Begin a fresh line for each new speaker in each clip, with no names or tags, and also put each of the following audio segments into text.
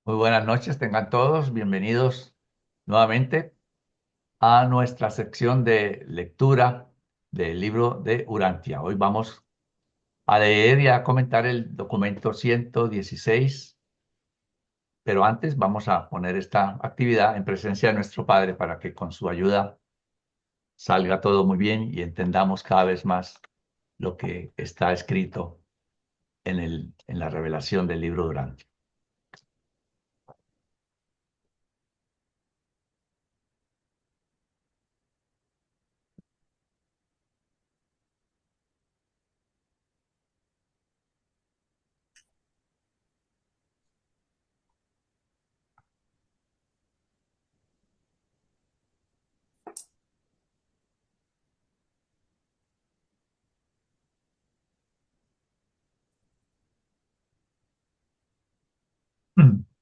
Muy buenas noches, tengan todos bienvenidos nuevamente a nuestra sección de lectura del libro de Urantia. Hoy vamos a leer y a comentar el documento 116, pero antes vamos a poner esta actividad en presencia de nuestro Padre para que con su ayuda salga todo muy bien y entendamos cada vez más lo que está escrito en la revelación del libro de Urantia.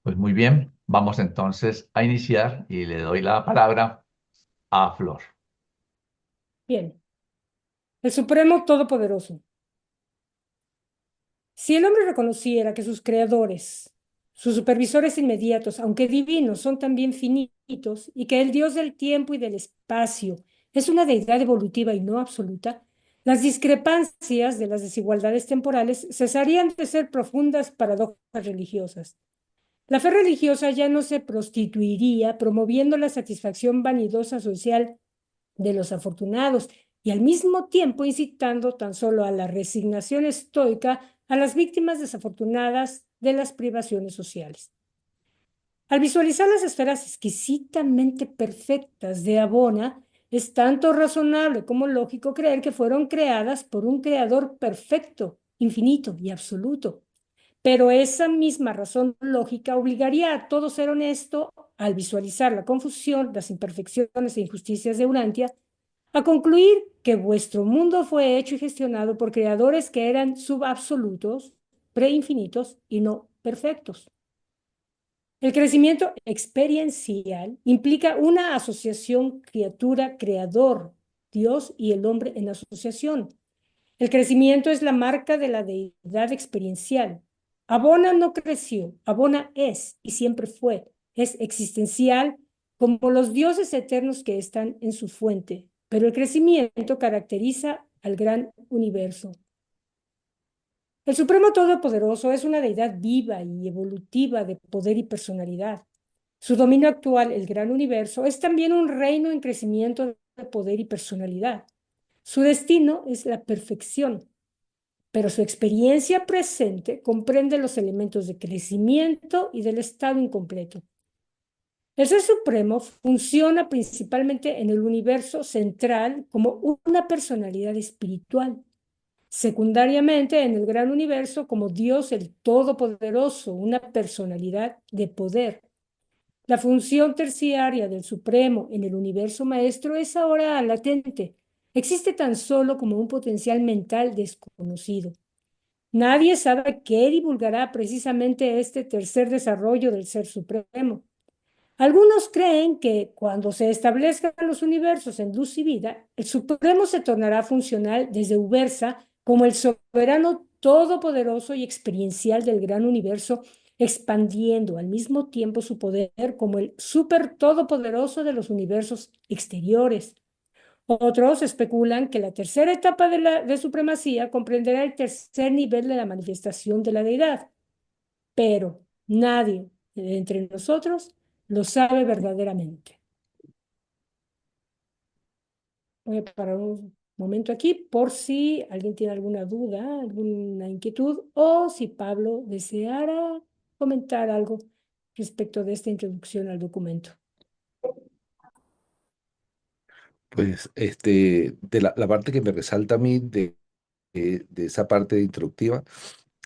Pues muy bien, vamos entonces a iniciar y le doy la palabra a Flor.
Bien, el Supremo Todopoderoso. Si el hombre reconociera que sus creadores, sus supervisores inmediatos, aunque divinos, son también finitos, y que el Dios del tiempo y del espacio es una deidad evolutiva y no absoluta, las discrepancias de las desigualdades temporales cesarían de ser profundas paradojas religiosas. La fe religiosa ya no se prostituiría promoviendo la satisfacción vanidosa social de los afortunados y al mismo tiempo incitando tan solo a la resignación estoica a las víctimas desafortunadas de las privaciones sociales. Al visualizar las esferas exquisitamente perfectas de Abona, es tanto razonable como lógico creer que fueron creadas por un creador perfecto, infinito y absoluto. Pero esa misma razón lógica obligaría a todo ser honesto, al visualizar la confusión, las imperfecciones e injusticias de Urantia, a concluir que vuestro mundo fue hecho y gestionado por creadores que eran subabsolutos, preinfinitos y no perfectos. El crecimiento experiencial implica una asociación criatura-creador, Dios y el hombre en asociación. El crecimiento es la marca de la deidad experiencial. Abona no creció, Abona es y siempre fue. Es existencial como los dioses eternos que están en su fuente, pero el crecimiento caracteriza al gran universo. El Supremo Todopoderoso es una deidad viva y evolutiva de poder y personalidad. Su dominio actual, el gran universo, es también un reino en crecimiento de poder y personalidad. Su destino es la perfección, pero su experiencia presente comprende los elementos de crecimiento y del estado incompleto. El Ser Supremo funciona principalmente en el universo central como una personalidad espiritual, secundariamente en el gran universo como Dios el Todopoderoso, una personalidad de poder. La función terciaria del Supremo en el universo maestro es ahora latente. Existe tan solo como un potencial mental desconocido. Nadie sabe qué divulgará precisamente este tercer desarrollo del Ser Supremo. Algunos creen que cuando se establezcan los universos en luz y vida, el Supremo se tornará funcional desde Ubersa como el soberano todopoderoso y experiencial del gran universo, expandiendo al mismo tiempo su poder como el super todopoderoso de los universos exteriores. Otros especulan que la tercera etapa de supremacía comprenderá el tercer nivel de la manifestación de la deidad, pero nadie de entre nosotros lo sabe verdaderamente. Voy a parar un momento aquí por si alguien tiene alguna duda, alguna inquietud o si Pablo deseara comentar algo respecto de esta introducción al documento.
Pues de la parte que me resalta a mí de esa parte introductiva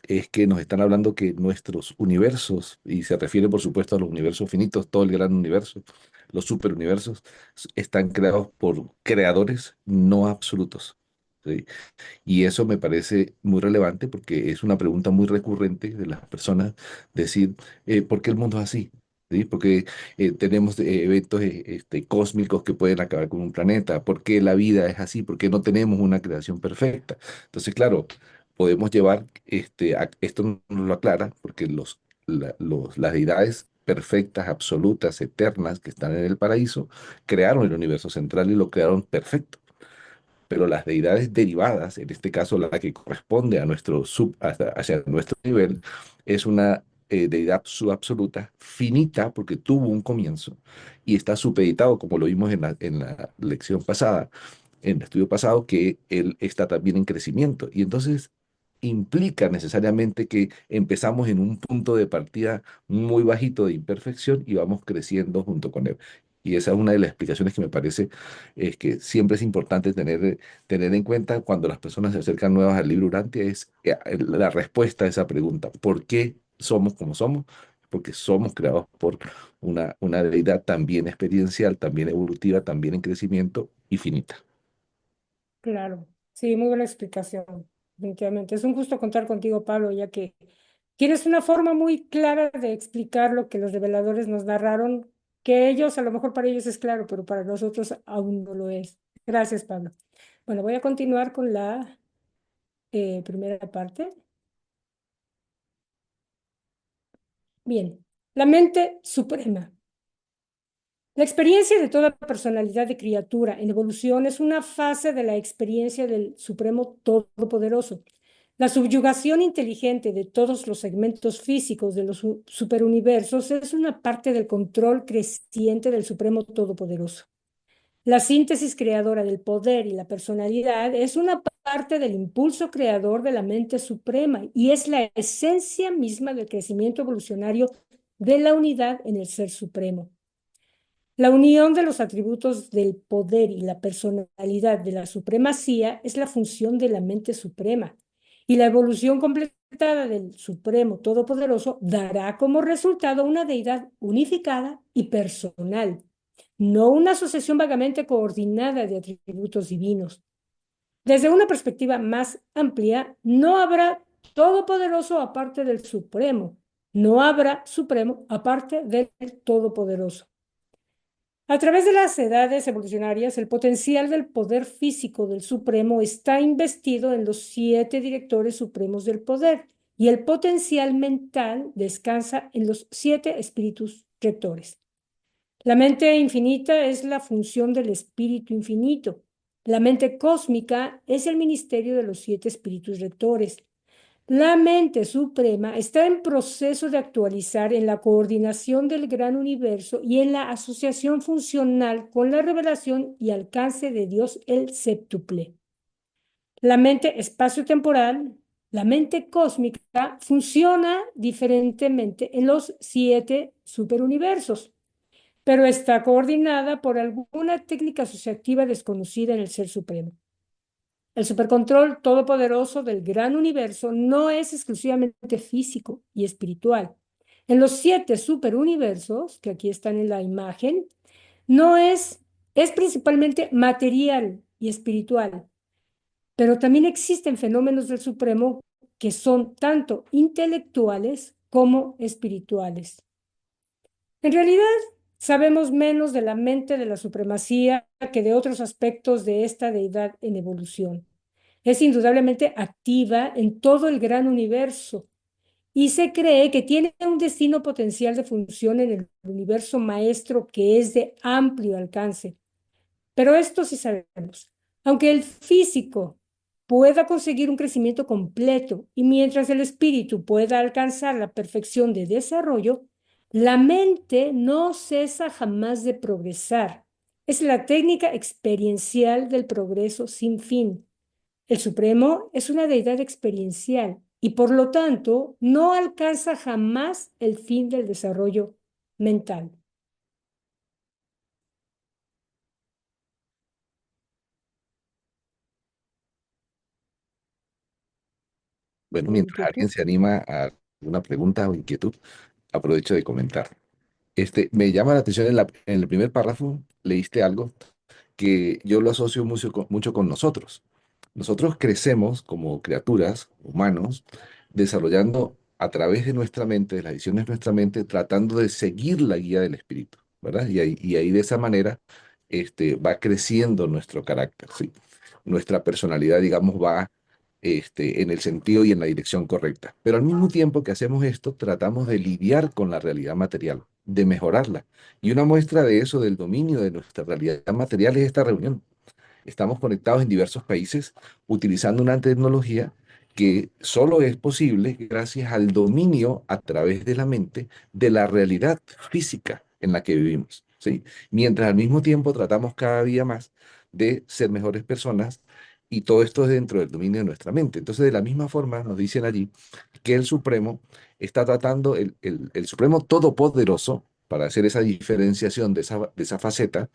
es que nos están hablando que nuestros universos, y se refiere por supuesto a los universos finitos, todo el gran universo, los superuniversos, están creados por creadores no absolutos. ¿Sí? Y eso me parece muy relevante porque es una pregunta muy recurrente de las personas, decir, ¿por qué el mundo es así? ¿Sí? Porque tenemos eventos cósmicos que pueden acabar con un planeta. ¿Por qué la vida es así? ¿Por qué no tenemos una creación perfecta? Entonces, claro, podemos llevar, esto no lo aclara, porque las deidades perfectas, absolutas, eternas, que están en el paraíso, crearon el universo central y lo crearon perfecto. Pero las deidades derivadas, en este caso la que corresponde a hacia nuestro nivel, es una deidad subabsoluta, finita, porque tuvo un comienzo y está supeditado, como lo vimos en la lección pasada, en el estudio pasado, que él está también en crecimiento. Y entonces implica necesariamente que empezamos en un punto de partida muy bajito de imperfección y vamos creciendo junto con él. Y esa es una de las explicaciones que me parece es que siempre es importante tener en cuenta cuando las personas se acercan nuevas al libro Urantia, es la respuesta a esa pregunta. ¿Por qué somos como somos? Porque somos creados por una deidad también experiencial, también evolutiva, también en crecimiento y finita.
Claro, sí, muy buena explicación, definitivamente. Es un gusto contar contigo, Pablo, ya que tienes una forma muy clara de explicar lo que los reveladores nos narraron, que ellos, a lo mejor para ellos es claro, pero para nosotros aún no lo es. Gracias, Pablo. Bueno, voy a continuar con la primera parte. Bien, la mente suprema. La experiencia de toda personalidad de criatura en evolución es una fase de la experiencia del Supremo Todopoderoso. La subyugación inteligente de todos los segmentos físicos de los superuniversos es una parte del control creciente del Supremo Todopoderoso. La síntesis creadora del poder y la personalidad es una parte del impulso creador de la mente suprema y es la esencia misma del crecimiento evolucionario de la unidad en el Ser Supremo. La unión de los atributos del poder y la personalidad de la supremacía es la función de la mente suprema, y la evolución completada del Supremo Todopoderoso dará como resultado una deidad unificada y personal, no una asociación vagamente coordinada de atributos divinos. Desde una perspectiva más amplia, no habrá Todopoderoso aparte del Supremo, no habrá Supremo aparte del Todopoderoso. A través de las edades evolucionarias, el potencial del poder físico del Supremo está investido en los 7 directores supremos del poder y el potencial mental descansa en los 7 espíritus rectores. La mente infinita es la función del espíritu infinito. La mente cósmica es el ministerio de los 7 espíritus rectores. La mente suprema está en proceso de actualizar en la coordinación del gran universo y en la asociación funcional con la revelación y alcance de Dios el séptuple. La mente espacio-temporal, la mente cósmica, funciona diferentemente en los 7 superuniversos, pero está coordinada por alguna técnica asociativa desconocida en el Ser Supremo. El supercontrol todopoderoso del gran universo no es exclusivamente físico y espiritual. En los 7 superuniversos, que aquí están en la imagen, no es principalmente material y espiritual, pero también existen fenómenos del Supremo que son tanto intelectuales como espirituales. En realidad, sabemos menos de la mente de la supremacía que de otros aspectos de esta deidad en evolución. Es indudablemente activa en todo el gran universo y se cree que tiene un destino potencial de función en el universo maestro que es de amplio alcance. Pero esto sí sabemos. Aunque el físico pueda conseguir un crecimiento completo y mientras el espíritu pueda alcanzar la perfección de desarrollo, la mente no cesa jamás de progresar. Es la técnica experiencial del progreso sin fin. El Supremo es una deidad experiencial y por lo tanto no alcanza jamás el fin del desarrollo mental.
Bueno,
¿Alguna
mientras alguien
inquietud?
se anima a alguna pregunta o inquietud, aprovecho de comentar. Me llama la atención en el primer párrafo, leíste algo que yo lo asocio mucho con nosotros. Nosotros crecemos como criaturas, humanos, desarrollando a través de nuestra mente, de las visiones de nuestra mente, tratando de seguir la guía del espíritu, ¿verdad? Y ahí de esa manera va creciendo nuestro carácter, ¿sí? Nuestra personalidad, digamos, va en el sentido y en la dirección correcta. Pero al mismo tiempo que hacemos esto, tratamos de lidiar con la realidad material, de mejorarla. Y una muestra de eso, del dominio de nuestra realidad material, es esta reunión. Estamos conectados en diversos países utilizando una tecnología que solo es posible gracias al dominio a través de la mente de la realidad física en la que vivimos, ¿sí? Mientras al mismo tiempo tratamos cada día más de ser mejores personas y todo esto es dentro del dominio de nuestra mente. Entonces, de la misma forma, nos dicen allí que el Supremo está tratando, el Supremo Todopoderoso, para hacer esa diferenciación de esa faceta,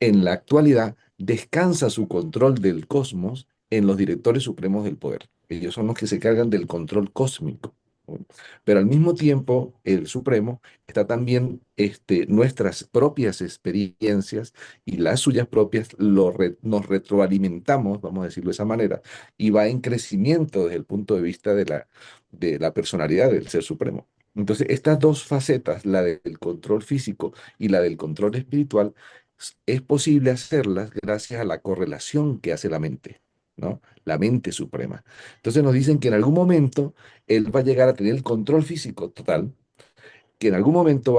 en la actualidad descansa su control del cosmos en los directores supremos del poder. Ellos son los que se cargan del control cósmico, ¿no? Pero al mismo tiempo, el Supremo está también nuestras propias experiencias y las suyas propias nos retroalimentamos, vamos a decirlo de esa manera, y va en crecimiento desde el punto de vista de la personalidad del Ser Supremo. Entonces, estas dos facetas, la del control físico y la del control espiritual, es posible hacerlas gracias a la correlación que hace la mente, ¿no? La mente suprema. Entonces nos dicen que en algún momento él va a llegar a tener el control físico total, que en algún momento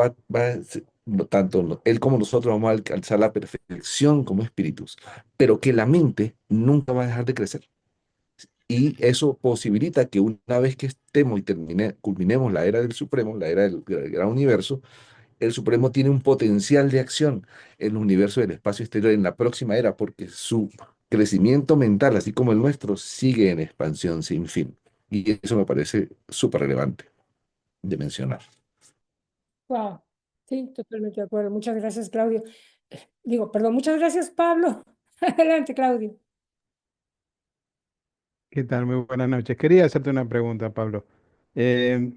tanto él como nosotros vamos a alcanzar la perfección como espíritus, pero que la mente nunca va a dejar de crecer. Y eso posibilita que una vez que estemos y culminemos la era del Supremo, la era del gran universo, el Supremo tiene un potencial de acción en el universo del espacio exterior en la próxima era, porque su crecimiento mental, así como el nuestro, sigue en expansión sin fin. Y eso me parece súper relevante de mencionar.
Wow, sí, totalmente de acuerdo. Muchas gracias, Claudio. Digo, perdón, muchas gracias, Pablo. Adelante, Claudio.
¿Qué tal? Muy buenas noches. Quería hacerte una pregunta, Pablo. Eh,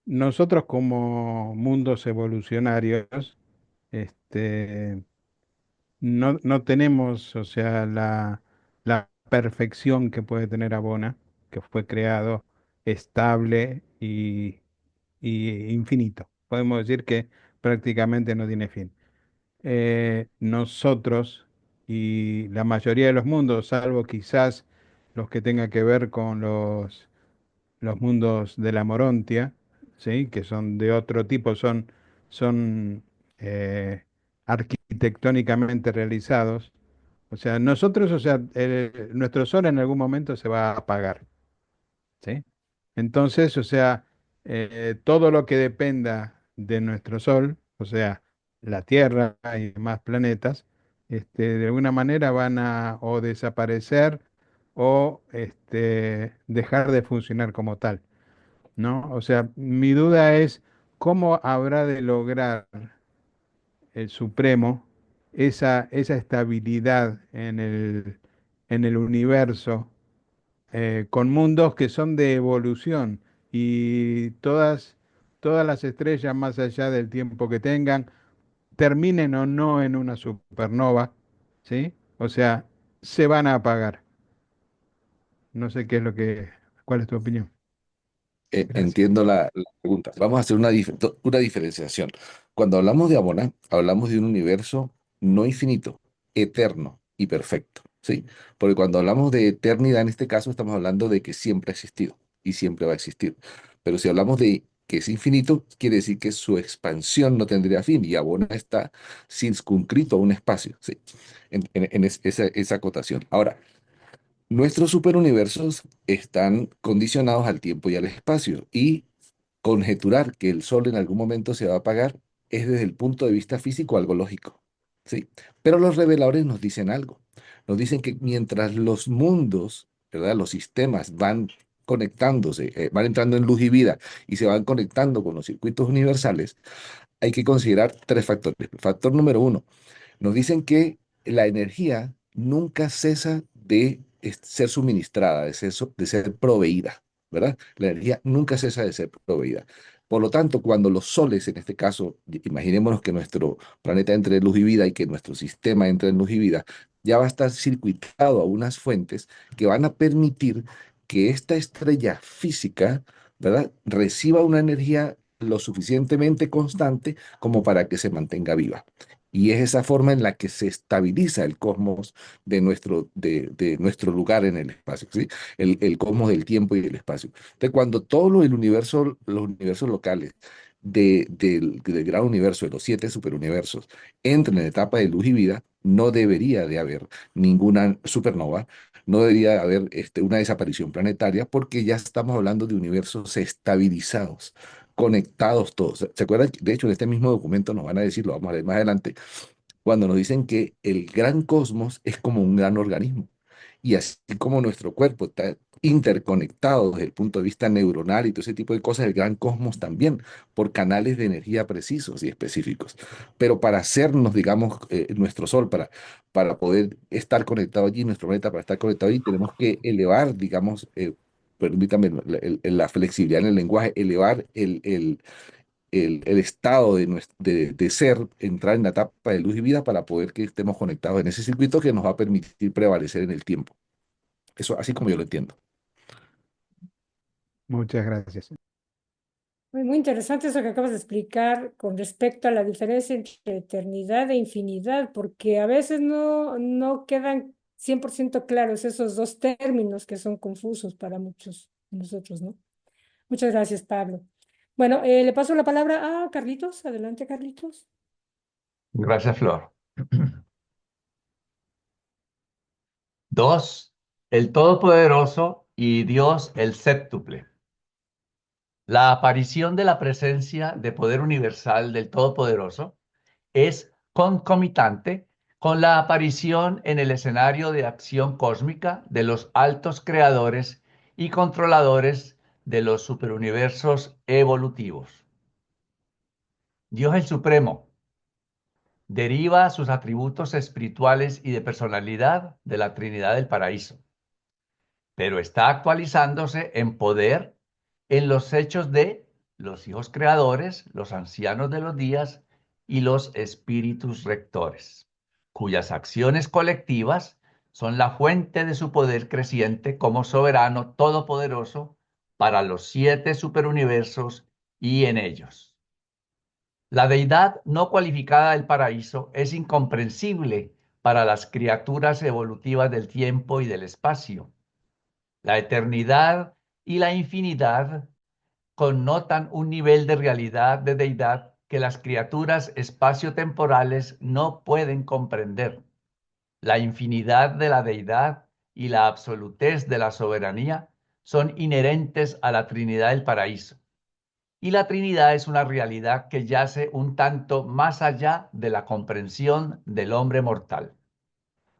Nosotros como mundos evolucionarios, este, no tenemos, o sea, la perfección que puede tener Abona, que fue creado estable y infinito. Podemos decir que prácticamente no tiene fin. Nosotros y la mayoría de los mundos, salvo quizás los que tengan que ver con los mundos de la Morontia, ¿sí? Que son de otro tipo, son arquitectónicamente realizados. O sea, nosotros, o sea, nuestro sol en algún momento se va a apagar, ¿sí? Entonces, o sea, todo lo que dependa de nuestro sol, o sea, la Tierra y demás planetas, de alguna manera van a o desaparecer o dejar de funcionar como tal, ¿no? O sea, mi duda es cómo habrá de lograr el Supremo esa estabilidad en el universo, con mundos que son de evolución y todas las estrellas, más allá del tiempo que tengan, terminen o no en una supernova, ¿sí? O sea, se van a apagar. No sé qué es cuál es tu opinión. Gracias.
Entiendo la pregunta. Vamos a hacer una diferenciación. Cuando hablamos de Abona, hablamos de un universo no infinito, eterno y perfecto, ¿sí? Porque cuando hablamos de eternidad, en este caso, estamos hablando de que siempre ha existido y siempre va a existir. Pero si hablamos de que es infinito, quiere decir que su expansión no tendría fin y Abona está circunscrito a un espacio, ¿sí? Esa acotación. Ahora, nuestros superuniversos están condicionados al tiempo y al espacio, y conjeturar que el Sol en algún momento se va a apagar es desde el punto de vista físico algo lógico, ¿sí? Pero los reveladores nos dicen algo. Nos dicen que mientras los mundos, ¿verdad? Los sistemas van conectándose, van entrando en luz y vida y se van conectando con los circuitos universales, hay que considerar tres factores. Factor número uno, nos dicen que la energía nunca cesa de ser suministrada, de ser proveída, ¿verdad? La energía nunca cesa de ser proveída. Por lo tanto, cuando los soles, en este caso, imaginémonos que nuestro planeta entre en luz y vida y que nuestro sistema entre en luz y vida, ya va a estar circuitado a unas fuentes que van a permitir que esta estrella física, ¿verdad?, reciba una energía lo suficientemente constante como para que se mantenga viva. Y es esa forma en la que se estabiliza el cosmos de nuestro lugar en el espacio, ¿sí? El cosmos del tiempo y el espacio. Entonces, cuando todos los universos locales del gran universo, de los 7 superuniversos, entran en etapa de luz y vida, no debería de haber ninguna supernova, no debería haber una desaparición planetaria, porque ya estamos hablando de universos estabilizados, conectados todos. ¿Se acuerdan? De hecho, en este mismo documento nos van a decir, lo vamos a leer más adelante, cuando nos dicen que el gran cosmos es como un gran organismo. Y así como nuestro cuerpo está interconectado desde el punto de vista neuronal y todo ese tipo de cosas, el gran cosmos también, por canales de energía precisos y específicos. Pero para hacernos, digamos, nuestro Sol, para poder estar conectado allí, nuestro planeta, para estar conectado allí, tenemos que elevar, digamos, permítame la flexibilidad en el lenguaje, elevar el estado de ser, entrar en la etapa de luz y vida para poder que estemos conectados en ese circuito que nos va a permitir prevalecer en el tiempo. Eso así como yo lo entiendo.
Muchas gracias.
Muy interesante eso que acabas de explicar con respecto a la diferencia entre eternidad e infinidad, porque a veces no quedan 100% claros esos dos términos que son confusos para muchos de nosotros, ¿no? Muchas gracias, Pablo. Bueno, le paso la palabra a Carlitos. Adelante, Carlitos.
Gracias, Flor. 2. El Todopoderoso y Dios el séptuple. La aparición de la presencia de poder universal del Todopoderoso es concomitante con la aparición en el escenario de acción cósmica de los altos creadores y controladores de los superuniversos evolutivos. Dios el Supremo deriva sus atributos espirituales y de personalidad de la Trinidad del Paraíso, pero está actualizándose en poder en los hechos de los hijos creadores, los ancianos de los días y los espíritus rectores, cuyas acciones colectivas son la fuente de su poder creciente como soberano todopoderoso para los 7 superuniversos y en ellos. La deidad no cualificada del paraíso es incomprensible para las criaturas evolutivas del tiempo y del espacio. La eternidad y la infinidad connotan un nivel de realidad de deidad que las criaturas espaciotemporales no pueden comprender. La infinidad de la deidad y la absolutez de la soberanía son inherentes a la Trinidad del Paraíso. Y la Trinidad es una realidad que yace un tanto más allá de la comprensión del hombre mortal.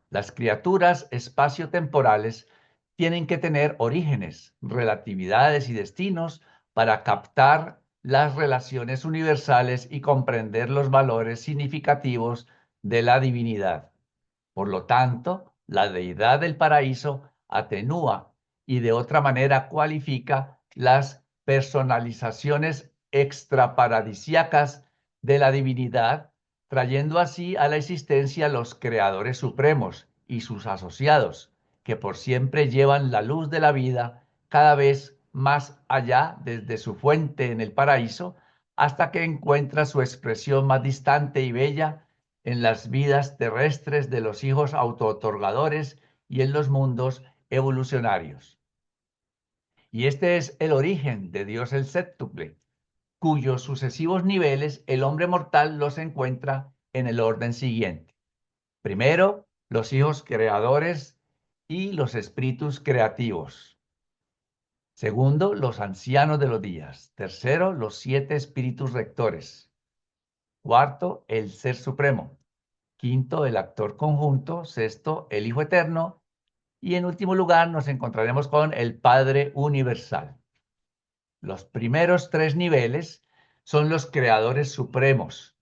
Las criaturas espaciotemporales tienen que tener orígenes, relatividades y destinos para captar las relaciones universales y comprender los valores significativos de la divinidad. Por lo tanto, la deidad del paraíso atenúa y de otra manera cualifica las personalizaciones extraparadisíacas de la divinidad, trayendo así a la existencia los creadores supremos y sus asociados, que por siempre llevan la luz de la vida cada vez más allá desde su fuente en el paraíso, hasta que encuentra su expresión más distante y bella en las vidas terrestres de los hijos autootorgadores y en los mundos evolucionarios. Y este es el origen de Dios el séptuple, cuyos sucesivos niveles el hombre mortal los encuentra en el orden siguiente. Primero, los hijos creadores y los espíritus creativos. Segundo, los ancianos de los días. Tercero, los 7 espíritus rectores. Cuarto, el Ser Supremo. Quinto, el actor conjunto. Sexto, el Hijo Eterno. Y en último lugar, nos encontraremos con el Padre Universal. Los primeros 3 niveles son los creadores supremos.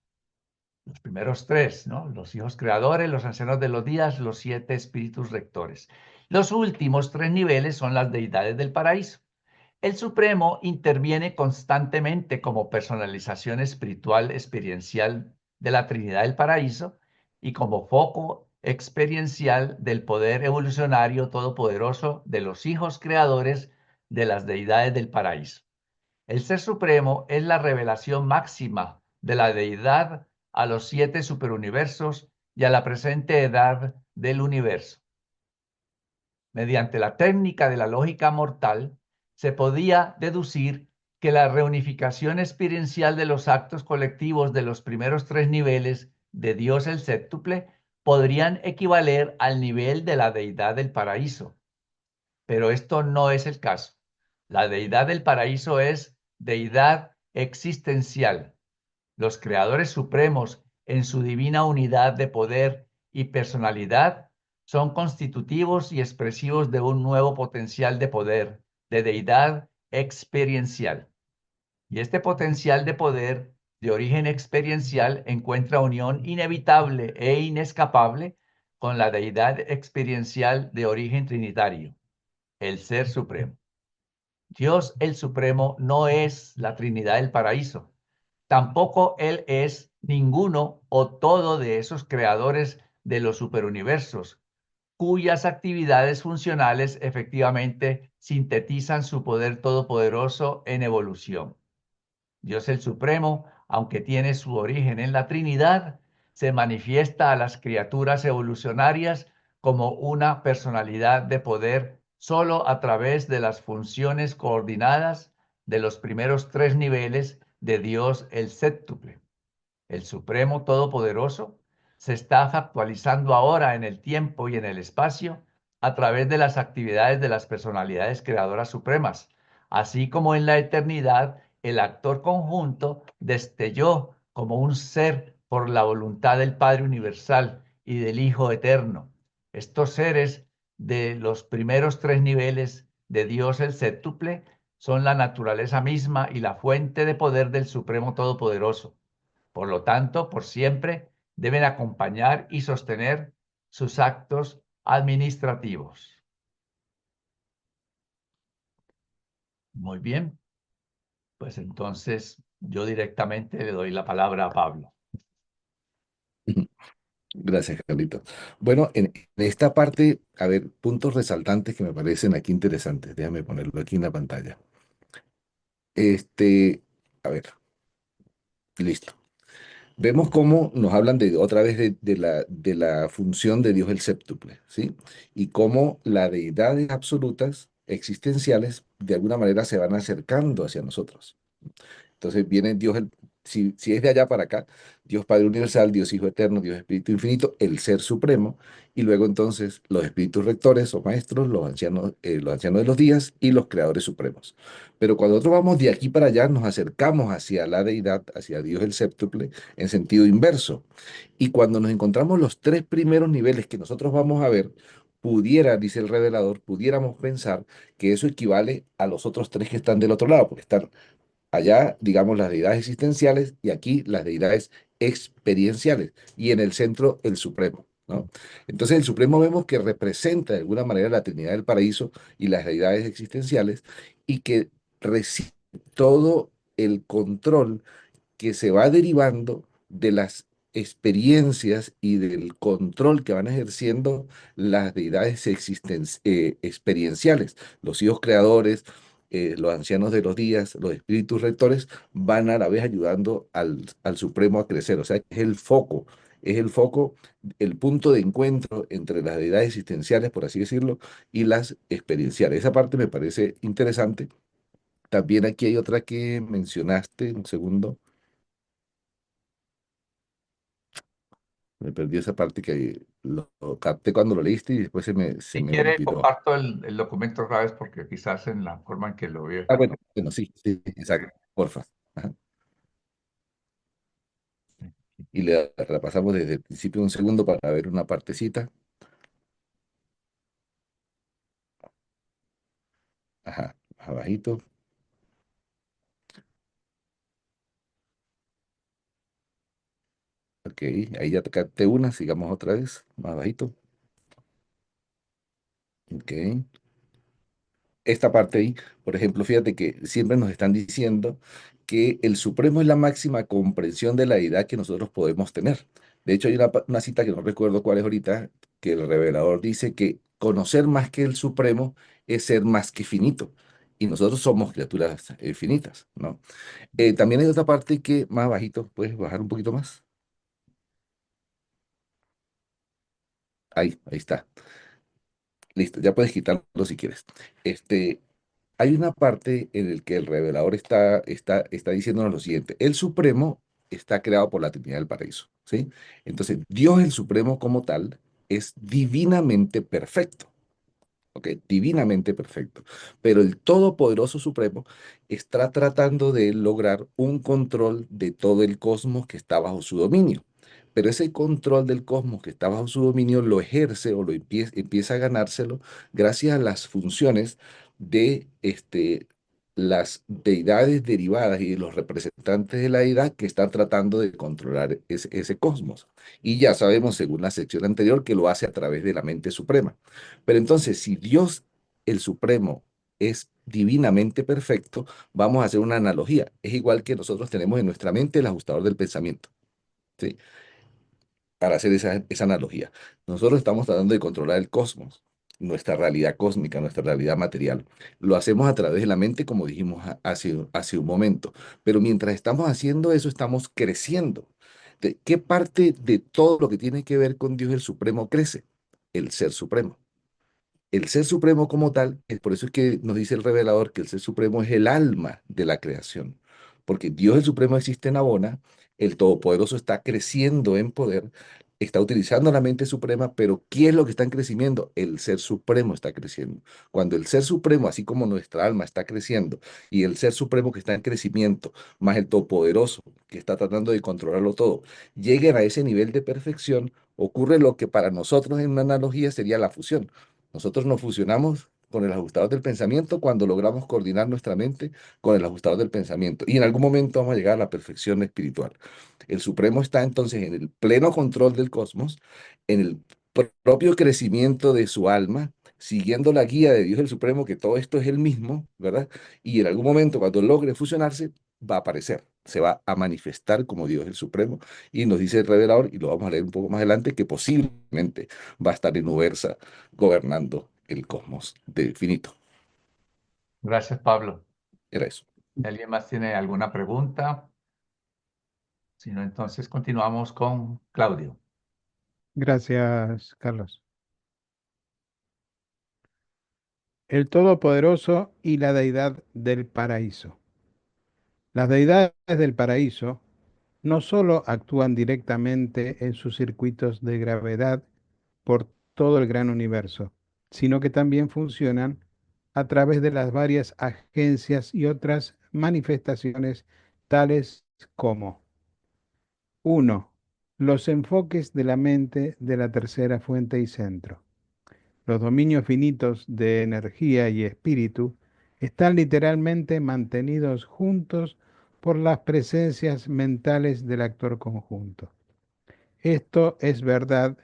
Los primeros 3, ¿no? Los hijos creadores, los ancianos de los días, los 7 espíritus rectores. Los últimos 3 niveles son las deidades del paraíso. El Supremo interviene constantemente como personalización espiritual experiencial de la Trinidad del Paraíso y como foco experiencial del poder evolucionario todopoderoso de los hijos creadores de las deidades del paraíso. El Ser Supremo es la revelación máxima de la deidad a los 7 superuniversos y a la presente edad del universo. Mediante la técnica de la lógica mortal, se podía deducir que la reunificación experiencial de los actos colectivos de los primeros 3 niveles de Dios el séptuple podrían equivaler al nivel de la deidad del paraíso. Pero esto no es el caso. La deidad del paraíso es deidad existencial. Los creadores supremos, en su divina unidad de poder y personalidad, son constitutivos y expresivos de un nuevo potencial de poder, de deidad experiencial. Y este potencial de poder de origen experiencial encuentra unión inevitable e inescapable con la deidad experiencial de origen trinitario, el Ser Supremo. Dios el Supremo no es la Trinidad del Paraíso. Tampoco Él es ninguno o todo de esos creadores de los superuniversos, cuyas actividades funcionales efectivamente sintetizan su poder todopoderoso en evolución. Dios el Supremo, aunque tiene su origen en la Trinidad, se manifiesta a las criaturas evolucionarias como una personalidad de poder solo a través de las funciones coordinadas de los primeros 3 niveles de Dios el séptuple. El Supremo Todopoderoso se está actualizando ahora en el tiempo y en el espacio a través de las actividades de las personalidades creadoras supremas, así como en la eternidad el actor conjunto destelló como un ser por la voluntad del Padre Universal y del Hijo Eterno. Estos seres de los primeros 3 niveles de Dios el séptuple son la naturaleza misma y la fuente de poder del Supremo Todopoderoso. Por lo tanto, por siempre deben acompañar y sostener sus actos administrativos. Muy bien, pues entonces yo directamente le doy la palabra a Pablo.
Gracias, Carlito. Bueno, en esta parte, a ver, puntos resaltantes que me parecen aquí interesantes. Déjame ponerlo aquí en la pantalla. Este, a ver, listo. Vemos cómo nos hablan de otra vez de la función de Dios el séptuple, ¿sí? Y cómo las deidades absolutas existenciales de alguna manera se van acercando hacia nosotros. Entonces viene Dios, si es de allá para acá, Dios Padre Universal, Dios Hijo Eterno, Dios Espíritu Infinito, el Ser Supremo, y luego entonces los espíritus rectores o maestros, los ancianos de los días y los creadores supremos. Pero cuando nosotros vamos de aquí para allá, nos acercamos hacia la deidad, hacia Dios el séptuple, en sentido inverso. Y cuando nos encontramos los 3 primeros niveles que nosotros vamos a ver, dice el revelador, pudiéramos pensar que eso equivale a los otros 3 que están del otro lado, porque están allá, digamos, las deidades existenciales y aquí las deidades experienciales y en el centro el Supremo, ¿no? Entonces el Supremo vemos que representa de alguna manera la Trinidad del Paraíso y las deidades existenciales y que recibe todo el control que se va derivando de las experiencias y del control que van ejerciendo las deidades experienciales, los hijos creadores, los ancianos de los días, los espíritus rectores, van a la vez ayudando al Supremo a crecer. O sea, es el foco, el punto de encuentro entre las deidades existenciales, por así decirlo, y las experienciales. Esa parte me parece interesante. También aquí hay otra que mencionaste, un segundo. Me perdí esa parte que lo capté cuando lo leíste y después se
Si
me
quiere,
olvidó.
comparto el documento otra vez porque quizás en la forma en que lo veo.
Ah, bueno, bueno, sí, sí, exacto, porfa. Ajá. Y le repasamos desde el principio un segundo para ver una partecita. Ajá, abajito. Ok, ahí ya capté una, sigamos otra vez, más abajito. Ok. Esta parte ahí, por ejemplo, fíjate que siempre nos están diciendo que el Supremo es la máxima comprensión de la deidad que nosotros podemos tener. De hecho, hay una cita que no recuerdo cuál es ahorita, que el revelador dice que conocer más que el Supremo es ser más que finito. Y nosotros somos criaturas finitas, ¿no? También hay otra parte que más bajito, puedes bajar un poquito más. Ahí está. Listo, ya puedes quitarlo si quieres. Este, Hay una parte en el que el revelador está diciéndonos lo siguiente. El Supremo está creado por la Trinidad del Paraíso, ¿sí? Entonces, Dios el Supremo como tal es divinamente perfecto. ¿Ok? Divinamente perfecto. Pero el Todopoderoso Supremo está tratando de lograr un control de todo el cosmos que está bajo su dominio. Pero ese control del cosmos que está bajo su dominio lo ejerce o empieza a ganárselo gracias a las funciones de las deidades derivadas y de los representantes de la deidad que están tratando de controlar ese cosmos. Y ya sabemos, según la sección anterior, que lo hace a través de la mente suprema. Pero entonces, si Dios, el Supremo, es divinamente perfecto, vamos a hacer una analogía. Es igual que nosotros tenemos en nuestra mente el ajustador del pensamiento, ¿sí? Para hacer esa analogía. Nosotros estamos tratando de controlar el cosmos, nuestra realidad cósmica, nuestra realidad material. Lo hacemos a través de la mente, como dijimos hace un momento. Pero mientras estamos haciendo eso, estamos creciendo. ¿Qué parte de todo lo que tiene que ver con Dios el Supremo crece? El Ser Supremo. El Ser Supremo como tal, por eso es que nos dice el revelador que el Ser Supremo es el alma de la creación, porque Dios el Supremo existe en Abona, el Todopoderoso está creciendo en poder, está utilizando la mente suprema, pero ¿qué es lo que está en crecimiento? El Ser Supremo está creciendo. Cuando el Ser Supremo, así como nuestra alma está creciendo, y el Ser Supremo que está en crecimiento, más el Todopoderoso que está tratando de controlarlo todo, lleguen a ese nivel de perfección, ocurre lo que para nosotros en una analogía sería la fusión. Nosotros nos fusionamos con el ajustador del pensamiento cuando logramos coordinar nuestra mente con el ajustador del pensamiento. Y en algún momento vamos a llegar a la perfección espiritual. El Supremo está entonces en el pleno control del cosmos, en el propio crecimiento de su alma, siguiendo la guía de Dios el Supremo, que todo esto es el mismo, ¿verdad? Y en algún momento, cuando logre fusionarse, va a aparecer, se va a manifestar como Dios el Supremo. Y nos dice el revelador, y lo vamos a leer un poco más adelante, que posiblemente va a estar en Ubersa gobernando el cosmos de infinito.
Gracias, Pablo.
Era eso.
¿Alguien más tiene alguna pregunta? Si no, entonces continuamos con Claudio.
Gracias, Carlos. El Todopoderoso y la deidad del paraíso. Las deidades del paraíso no solo actúan directamente en sus circuitos de gravedad por todo el gran universo, sino que también funcionan a través de las varias agencias y otras manifestaciones tales como uno, los enfoques de la mente de la tercera fuente y centro. Los dominios finitos de energía y espíritu están literalmente mantenidos juntos por las presencias mentales del actor conjunto. Esto es verdad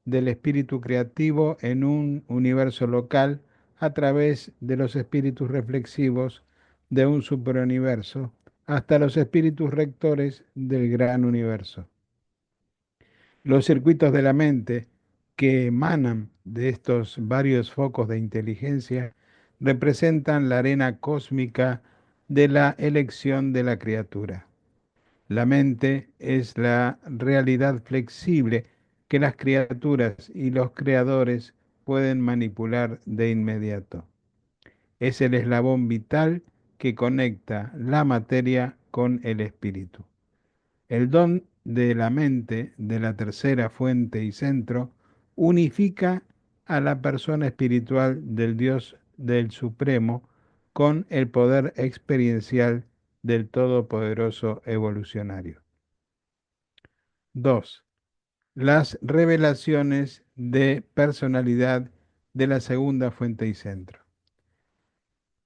del espíritu creativo en un universo local a través de los espíritus reflexivos de un superuniverso hasta los espíritus rectores del gran universo. Los circuitos de la mente que emanan de estos varios focos de inteligencia representan la arena cósmica de la elección de la criatura. La mente es la realidad flexible que las criaturas y los creadores pueden manipular de inmediato. Es el eslabón vital que conecta la materia con el espíritu. El don de la mente de la tercera fuente y centro unifica a la persona espiritual del Dios del Supremo con el poder experiencial del Todopoderoso evolucionario. 2. Las revelaciones de personalidad de la segunda fuente y centro.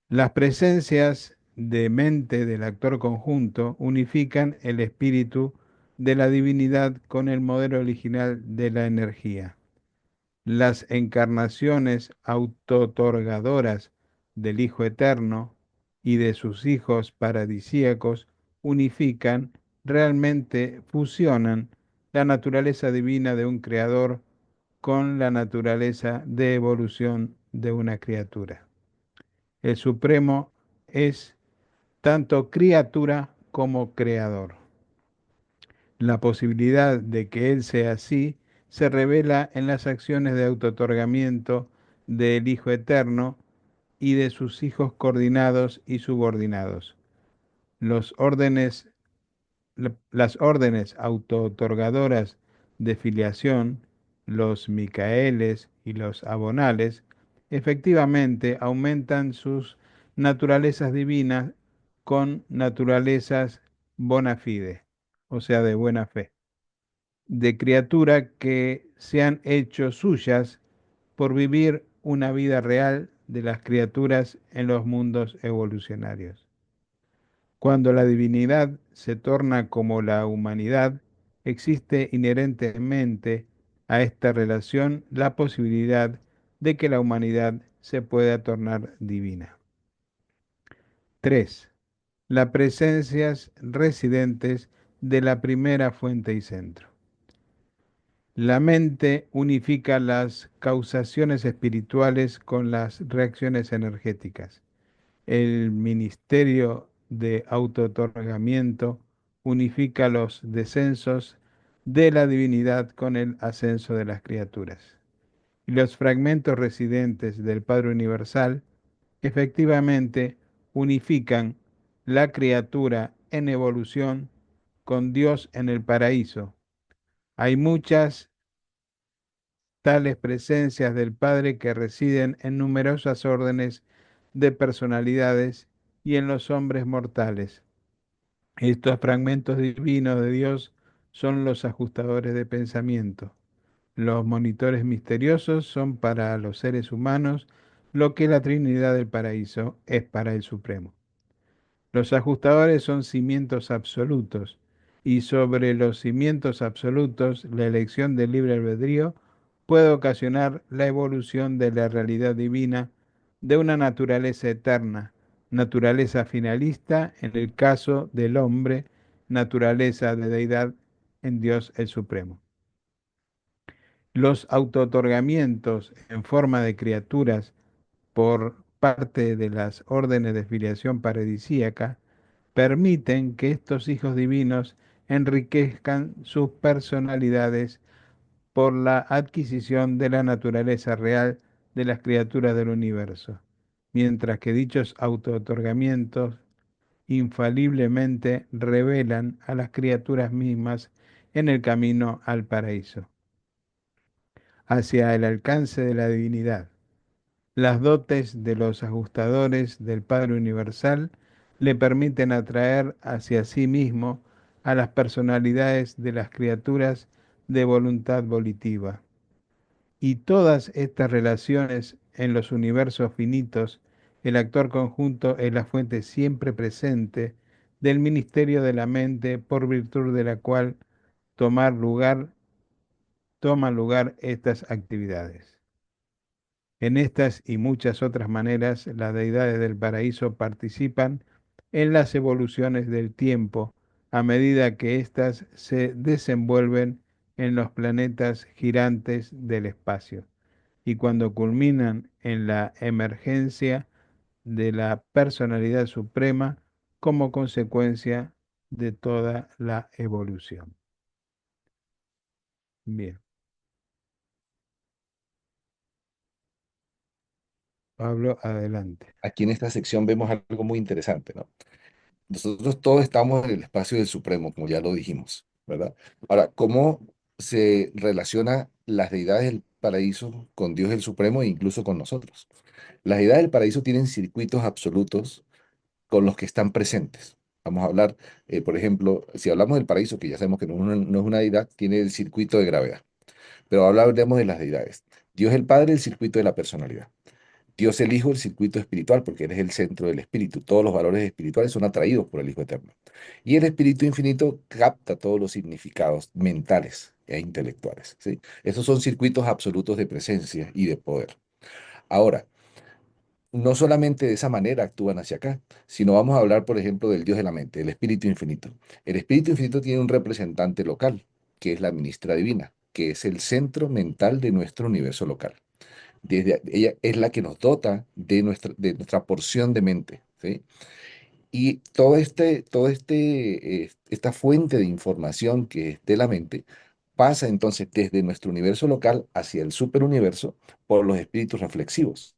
Las presencias de mente del actor conjunto unifican el espíritu de la divinidad con el modelo original de la energía. Las encarnaciones autotorgadoras del Hijo Eterno y de sus hijos paradisíacos unifican, realmente fusionan la naturaleza divina de un creador con la naturaleza de evolución de una criatura. El Supremo es tanto criatura como creador. La posibilidad de que Él sea así se revela en las acciones de autootorgamiento del Hijo Eterno y de sus hijos coordinados y subordinados. Los órdenes las órdenes autootorgadoras de filiación, los micaeles y los abonales, efectivamente aumentan sus naturalezas divinas con naturalezas bona fide, o sea, de buena fe, de criatura que se han hecho suyas por vivir una vida real de las criaturas en los mundos evolucionarios. Cuando la divinidad se torna como la humanidad, existe inherentemente a esta relación la posibilidad de que la humanidad se pueda tornar divina. 3. Las presencias residentes de la primera fuente y centro. La mente unifica las causaciones espirituales con las reacciones energéticas. El ministerio de autootorgamiento unifica los descensos de la divinidad con el ascenso de las criaturas. Y los fragmentos residentes del Padre Universal efectivamente unifican la criatura en evolución con Dios en el paraíso. Hay muchas tales presencias del Padre que residen en numerosas órdenes de personalidades y en los hombres mortales. Estos fragmentos divinos de Dios son los ajustadores de pensamiento. Los monitores misteriosos son para los seres humanos lo que la Trinidad del Paraíso es para el Supremo. Los ajustadores son cimientos absolutos, y sobre los cimientos absolutos la elección del libre albedrío puede ocasionar la evolución de la realidad divina de una naturaleza eterna, naturaleza finalista en el caso del hombre, naturaleza de deidad en Dios el Supremo. Los autootorgamientos en forma de criaturas por parte de las órdenes de filiación paradisíaca permiten que estos hijos divinos enriquezcan sus personalidades por la adquisición de la naturaleza real de las criaturas del universo, mientras que dichos autootorgamientos infaliblemente revelan a las criaturas mismas en el camino al paraíso, hacia el alcance de la divinidad. Las dotes de los ajustadores del Padre Universal le permiten atraer hacia sí mismo a las personalidades de las criaturas de voluntad volitiva. Y todas estas relaciones en los universos finitos, el actor conjunto es la fuente siempre presente del ministerio de la mente por virtud de la cual toman lugar estas actividades. En estas y muchas otras maneras, las deidades del paraíso participan en las evoluciones del tiempo a medida que éstas se desenvuelven en los planetas girantes del espacio y cuando culminan en la emergencia de la personalidad suprema como consecuencia de toda la evolución. Bien, Pablo, adelante.
Aquí en esta sección vemos algo muy interesante, ¿no? Nosotros todos estamos en el espacio del Supremo, como ya lo dijimos, ¿verdad? Ahora, ¿cómo se relaciona las deidades del paraíso con Dios el Supremo e incluso con nosotros? Las deidades del paraíso tienen circuitos absolutos con los que están presentes. Vamos a hablar, por ejemplo, si hablamos del paraíso, que ya sabemos que no es una deidad, tiene el circuito de gravedad. Pero hablemos de las deidades. Dios el Padre, el circuito de la personalidad. Dios el Hijo, el circuito espiritual, porque Él es el centro del espíritu. Todos los valores espirituales son atraídos por el Hijo Eterno. Y el Espíritu Infinito capta todos los significados mentales e intelectuales, ¿sí? Esos son circuitos absolutos de presencia y de poder. Ahora, no solamente de esa manera actúan hacia acá, sino vamos a hablar, por ejemplo, del Dios de la mente, el Espíritu Infinito. El Espíritu Infinito tiene un representante local, que es la ministra divina, que es el centro mental de nuestro universo local. Ella es la que nos dota de nuestra porción de mente, ¿sí? Y esta fuente de información que es de la mente pasa entonces desde nuestro universo local hacia el superuniverso por los espíritus reflexivos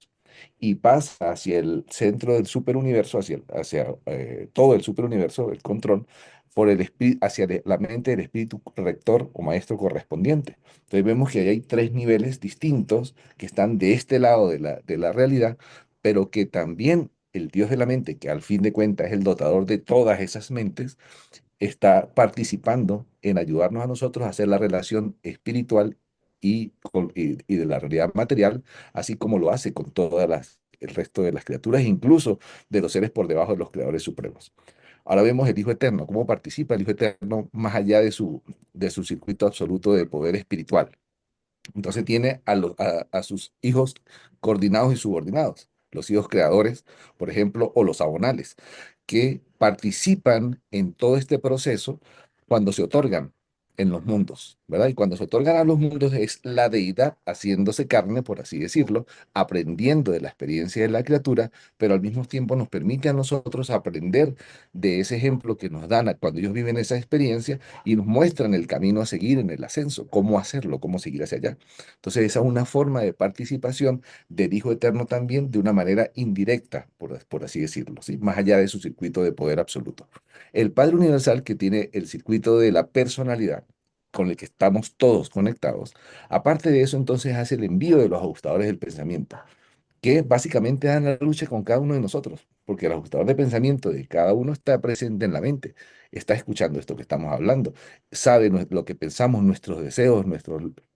y pasa hacia el centro del superuniverso, hacia todo el superuniverso, el control, por el hacia la mente del espíritu rector o maestro correspondiente. Entonces vemos que ahí hay tres niveles distintos que están de este lado de la realidad, pero que también el Dios de la mente, que al fin de cuentas es el dotador de todas esas mentes, está participando en ayudarnos a nosotros a hacer la relación espiritual y de la realidad material, así como lo hace con el resto de las criaturas, incluso de los seres por debajo de los creadores supremos. Ahora vemos el Hijo Eterno, cómo participa el Hijo Eterno más allá de su circuito absoluto de poder espiritual. Entonces tiene a sus hijos coordinados y subordinados, los hijos creadores, por ejemplo, o los abonales, que participan en todo este proceso cuando se otorgan en los mundos, ¿verdad? Y cuando se otorgan a los mundos es la deidad haciéndose carne, por así decirlo, aprendiendo de la experiencia de la criatura, pero al mismo tiempo nos permite a nosotros aprender de ese ejemplo que nos dan cuando ellos viven esa experiencia y nos muestran el camino a seguir en el ascenso, cómo hacerlo, cómo seguir hacia allá. Entonces, esa es una forma de participación del Hijo Eterno también de una manera indirecta, por así decirlo, ¿sí? Más allá de su circuito de poder absoluto. El Padre Universal, que tiene el circuito de la personalidad, con el que estamos todos conectados, aparte de eso, entonces hace el envío de los ajustadores del pensamiento que básicamente dan la lucha con cada uno de nosotros, porque el ajustador de pensamiento de cada uno está presente en la mente, está escuchando esto que estamos hablando, sabe lo que pensamos, nuestros deseos,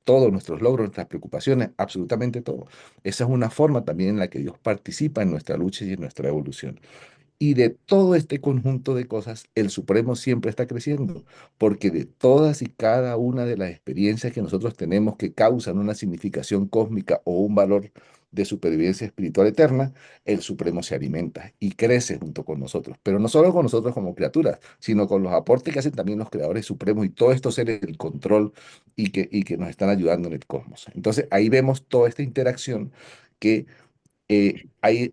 todos nuestros logros, nuestras preocupaciones, absolutamente todo. Esa es una forma también en la que Dios participa en nuestra lucha y en nuestra evolución. Y de todo este conjunto de cosas, el Supremo siempre está creciendo, porque de todas y cada una de las experiencias que nosotros tenemos que causan una significación cósmica o un valor de supervivencia espiritual eterna, el Supremo se alimenta y crece junto con nosotros, pero no solo con nosotros como criaturas, sino con los aportes que hacen también los creadores supremos y todos estos seres del control y que nos están ayudando en el cosmos. Entonces ahí vemos toda esta interacción que hay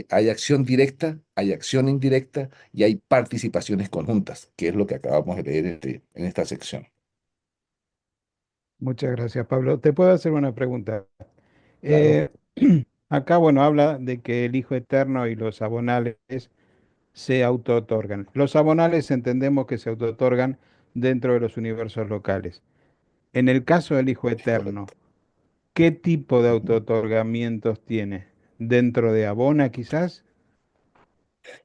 acción directa, hay acción indirecta y hay participaciones conjuntas, que es lo que acabamos de leer en esta sección.
Muchas gracias, Pablo. ¿Te puedo hacer una pregunta?
Claro.
Eh, acá, bueno, habla de que el Hijo Eterno y los abonales se auto-otorgan. Los abonales entendemos que se auto-otorgan dentro de los universos locales. En el caso del Hijo
Es
Eterno,
correcto.
¿qué tipo de
Ujú.
auto-otorgamientos tiene? ¿Dentro de Abona quizás?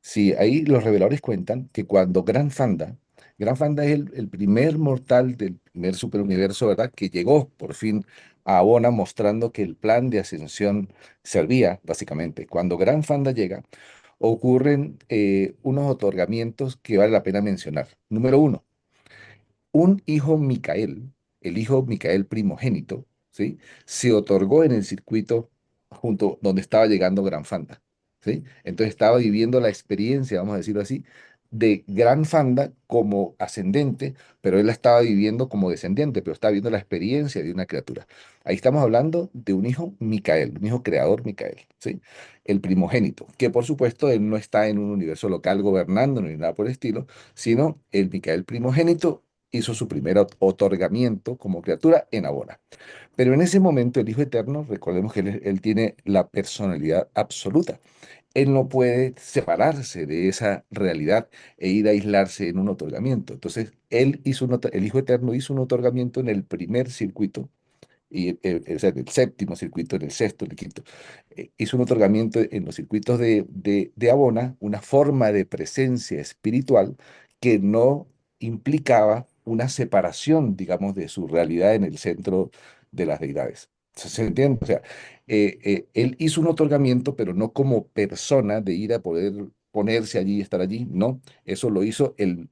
Sí, ahí los reveladores cuentan que cuando Gran Fanda es el primer mortal del primer superuniverso, ¿verdad? Que llegó por fin a Abona mostrando que el plan de ascensión servía, básicamente. Cuando Gran Fanda llega, ocurren unos otorgamientos que vale la pena mencionar. Número uno, un hijo Micael, el hijo Micael primogénito, ¿sí? Se otorgó en el circuito junto donde estaba llegando Gran Fanda, ¿sí? Entonces estaba viviendo la experiencia, vamos a decirlo así, de Gran Fanda como ascendente, pero él la estaba viviendo como descendiente, pero estaba viviendo la experiencia de una criatura. Ahí estamos hablando de un hijo Micael, un hijo creador Micael, ¿sí? El primogénito, que por supuesto él no está en un universo local gobernando ni nada por el estilo, sino el Micael primogénito hizo su primer otorgamiento como criatura en Abona. Pero en ese momento el Hijo Eterno, recordemos que él tiene la personalidad absoluta. Él no puede separarse de esa realidad e ir a aislarse en un otorgamiento. Entonces, el Hijo Eterno hizo un otorgamiento en el primer circuito y o sea, en el séptimo circuito, en el sexto, en el quinto. Hizo un otorgamiento en los circuitos de Abona, una forma de presencia espiritual que no implicaba una separación, digamos, de su realidad en el centro de las deidades. ¿Se entiende? O sea, él hizo un otorgamiento, pero no como persona de ir a poder ponerse allí y estar allí, no, eso lo hizo el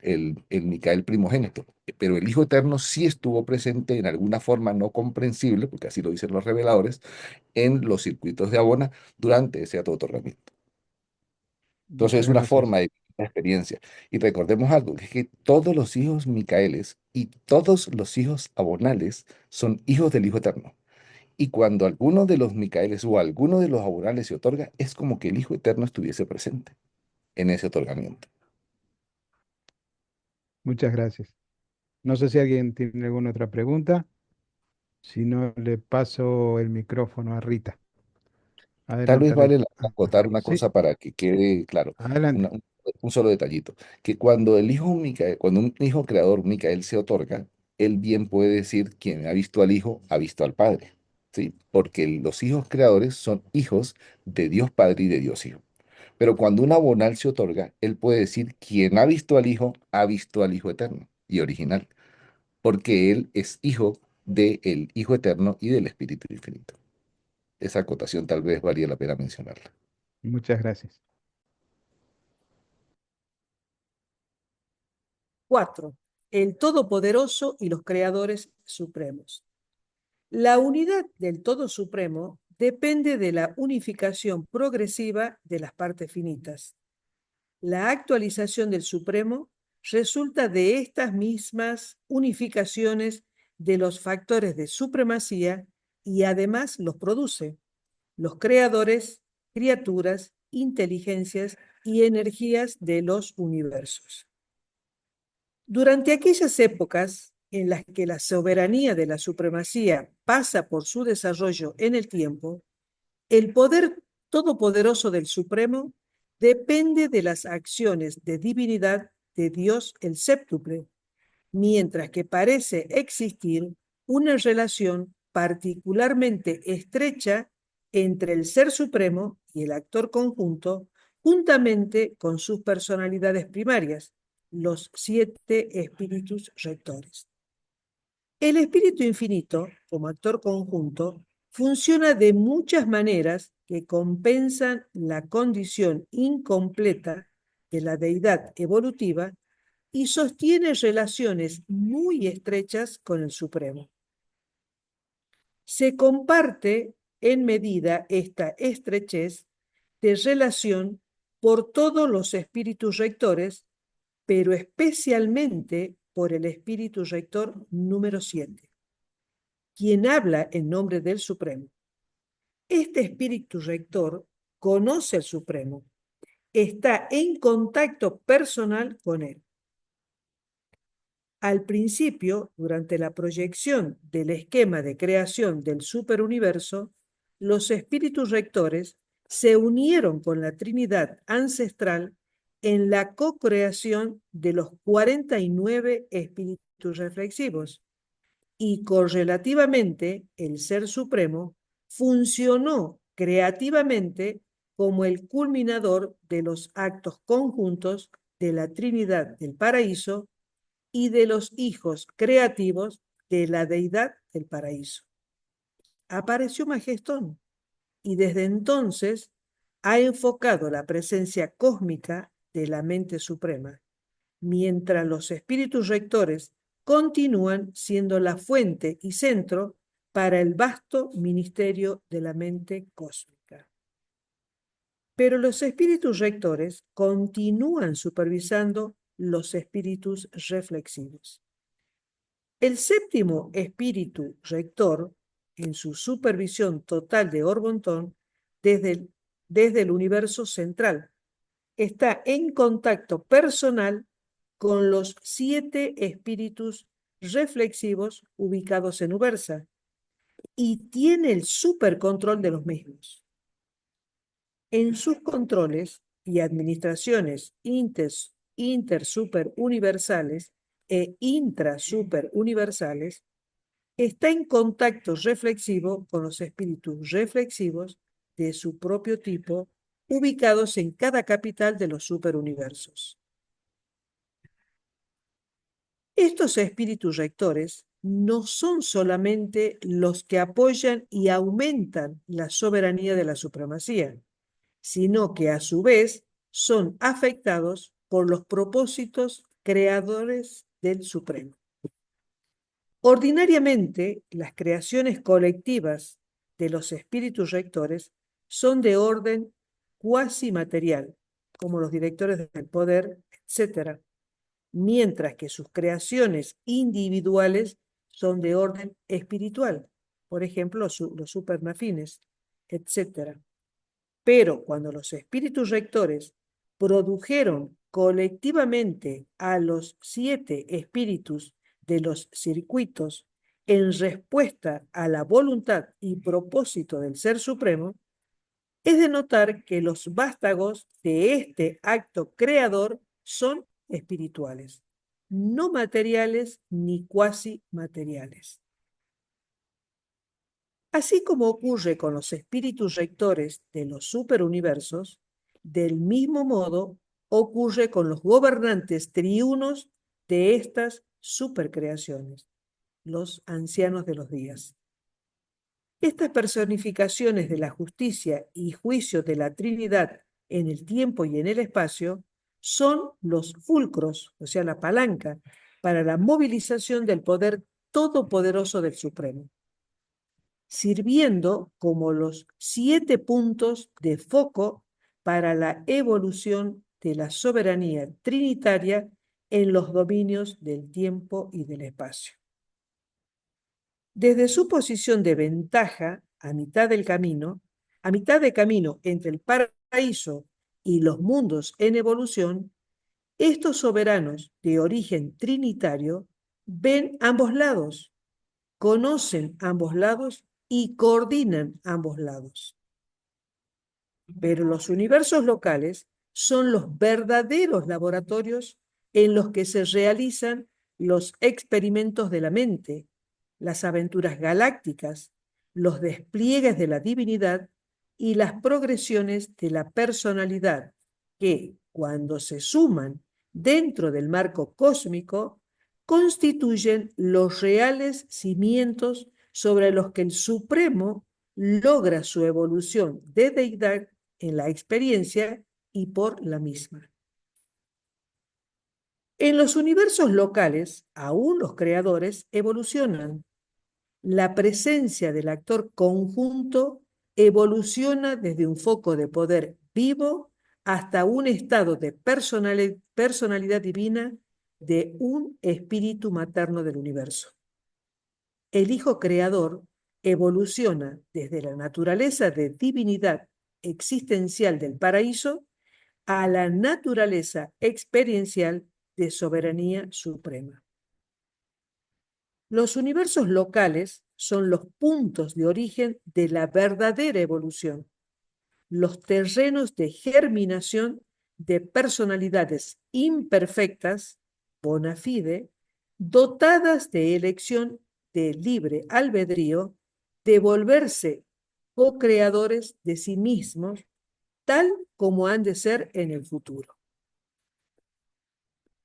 Micael primogénito, pero el Hijo Eterno sí estuvo presente en alguna forma no comprensible, porque así lo dicen los reveladores, en los circuitos de Abona durante ese otorgamiento. Entonces
Muchas
es una
gracias.
forma de la experiencia. Y recordemos algo, que es que todos los hijos Micaeles y todos los hijos Abonales son hijos del Hijo Eterno. Y cuando alguno de los Micaeles o alguno de los Abonales se otorga, es como que el Hijo Eterno estuviese presente en ese otorgamiento.
Muchas gracias. No sé si alguien tiene alguna otra pregunta. Si no, le paso el micrófono a Rita.
Tal
Adelante,
vez vale
Rita.
la pena acotar una
Sí,
cosa para que quede claro,
adelante.
un solo detallito, que cuando el hijo Micael, cuando un hijo creador Micael se otorga, él bien puede decir quien ha visto al hijo ha visto al padre, ¿sí? Porque los hijos creadores son hijos de Dios Padre y de Dios Hijo. Pero cuando un abonal se otorga, él puede decir quien ha visto al hijo ha visto al hijo eterno y original, porque él es hijo del Hijo eterno y del Espíritu infinito. Esa acotación tal vez valía la pena mencionarla.
Muchas gracias.
4. El Todopoderoso y los creadores supremos. La unidad del Todo Supremo depende de la unificación progresiva de las partes finitas. La actualización del Supremo resulta de estas mismas unificaciones de los factores de supremacía y además los produce. Los creadores, criaturas, inteligencias y energías de los universos. Durante aquellas épocas en las que la soberanía de la supremacía pasa por su desarrollo en el tiempo, el poder todopoderoso del Supremo depende de las acciones de divinidad de Dios el séptuple, mientras que parece existir una relación particularmente estrecha entre el Ser Supremo y el actor conjunto, juntamente con sus personalidades primarias, los 7 espíritus rectores. El espíritu infinito, como actor conjunto, funciona de muchas maneras que compensan la condición incompleta de la deidad evolutiva y sostiene relaciones muy estrechas con el Supremo. Se comparte en medida esta estrechez de relación por todos los espíritus rectores, pero especialmente por el espíritu rector número 7, quien habla en nombre del Supremo. Este espíritu rector conoce al Supremo, está en contacto personal con él. Al principio, durante la proyección del esquema de creación del superuniverso, los espíritus rectores se unieron con la Trinidad ancestral en la co-creación de los 49 espíritus reflexivos y correlativamente el Ser Supremo funcionó creativamente como el culminador de los actos conjuntos de la Trinidad del Paraíso y de los hijos creativos de la deidad del paraíso. Apareció Magestón y desde entonces ha enfocado la presencia cósmica de la mente suprema, mientras los espíritus rectores continúan siendo la fuente y centro para el vasto ministerio de la mente cósmica. Pero los espíritus rectores continúan supervisando los espíritus reflexivos. El séptimo espíritu rector, en su supervisión total de Orbontón, desde el universo central, está en contacto personal con los 7 espíritus reflexivos ubicados en Ubersa y tiene el supercontrol de los mismos. En sus controles y administraciones intersuperuniversales e intrasuperuniversales, está en contacto reflexivo con los espíritus reflexivos de su propio tipo, ubicados en cada capital de los superuniversos. Estos espíritus rectores no son solamente los que apoyan y aumentan la soberanía de la supremacía, sino que a su vez son afectados por los propósitos creadores del Supremo. Ordinariamente, las creaciones colectivas de los espíritus rectores son de orden cuasi material, como los directores del poder, etc., mientras que sus creaciones individuales son de orden espiritual, por ejemplo, los supernafines, etc. Pero cuando los espíritus rectores produjeron colectivamente a los 7 espíritus de los circuitos en respuesta a la voluntad y propósito del Ser Supremo, es de notar que los vástagos de este acto creador son espirituales, no materiales ni cuasi materiales. Así como ocurre con los espíritus rectores de los superuniversos, del mismo modo ocurre con los gobernantes triunos de estas supercreaciones, los ancianos de los días. Estas personificaciones de la justicia y juicio de la Trinidad en el tiempo y en el espacio son los fulcros, o sea, la palanca, para la movilización del poder todopoderoso del Supremo, sirviendo como los 7 puntos de foco para la evolución de la soberanía trinitaria en los dominios del tiempo y del espacio. Desde su posición de ventaja a mitad de camino entre el paraíso y los mundos en evolución, estos soberanos de origen trinitario ven ambos lados, conocen ambos lados y coordinan ambos lados. Pero los universos locales son los verdaderos laboratorios en los que se realizan los experimentos de la mente, las aventuras galácticas, los despliegues de la divinidad y las progresiones de la personalidad que, cuando se suman dentro del marco cósmico, constituyen los reales cimientos sobre los que el Supremo logra su evolución de deidad en la experiencia y por la misma. En los universos locales, aún los creadores evolucionan. La presencia del actor conjunto evoluciona desde un foco de poder vivo hasta un estado de personalidad divina de un espíritu materno del universo. El Hijo Creador evoluciona desde la naturaleza de divinidad existencial del paraíso a la naturaleza experiencial de soberanía suprema. Los universos locales son los puntos de origen de la verdadera evolución, los terrenos de germinación de personalidades imperfectas, bona fide, dotadas de elección de libre albedrío, de volverse co-creadores de sí mismos, tal como han de ser en el futuro.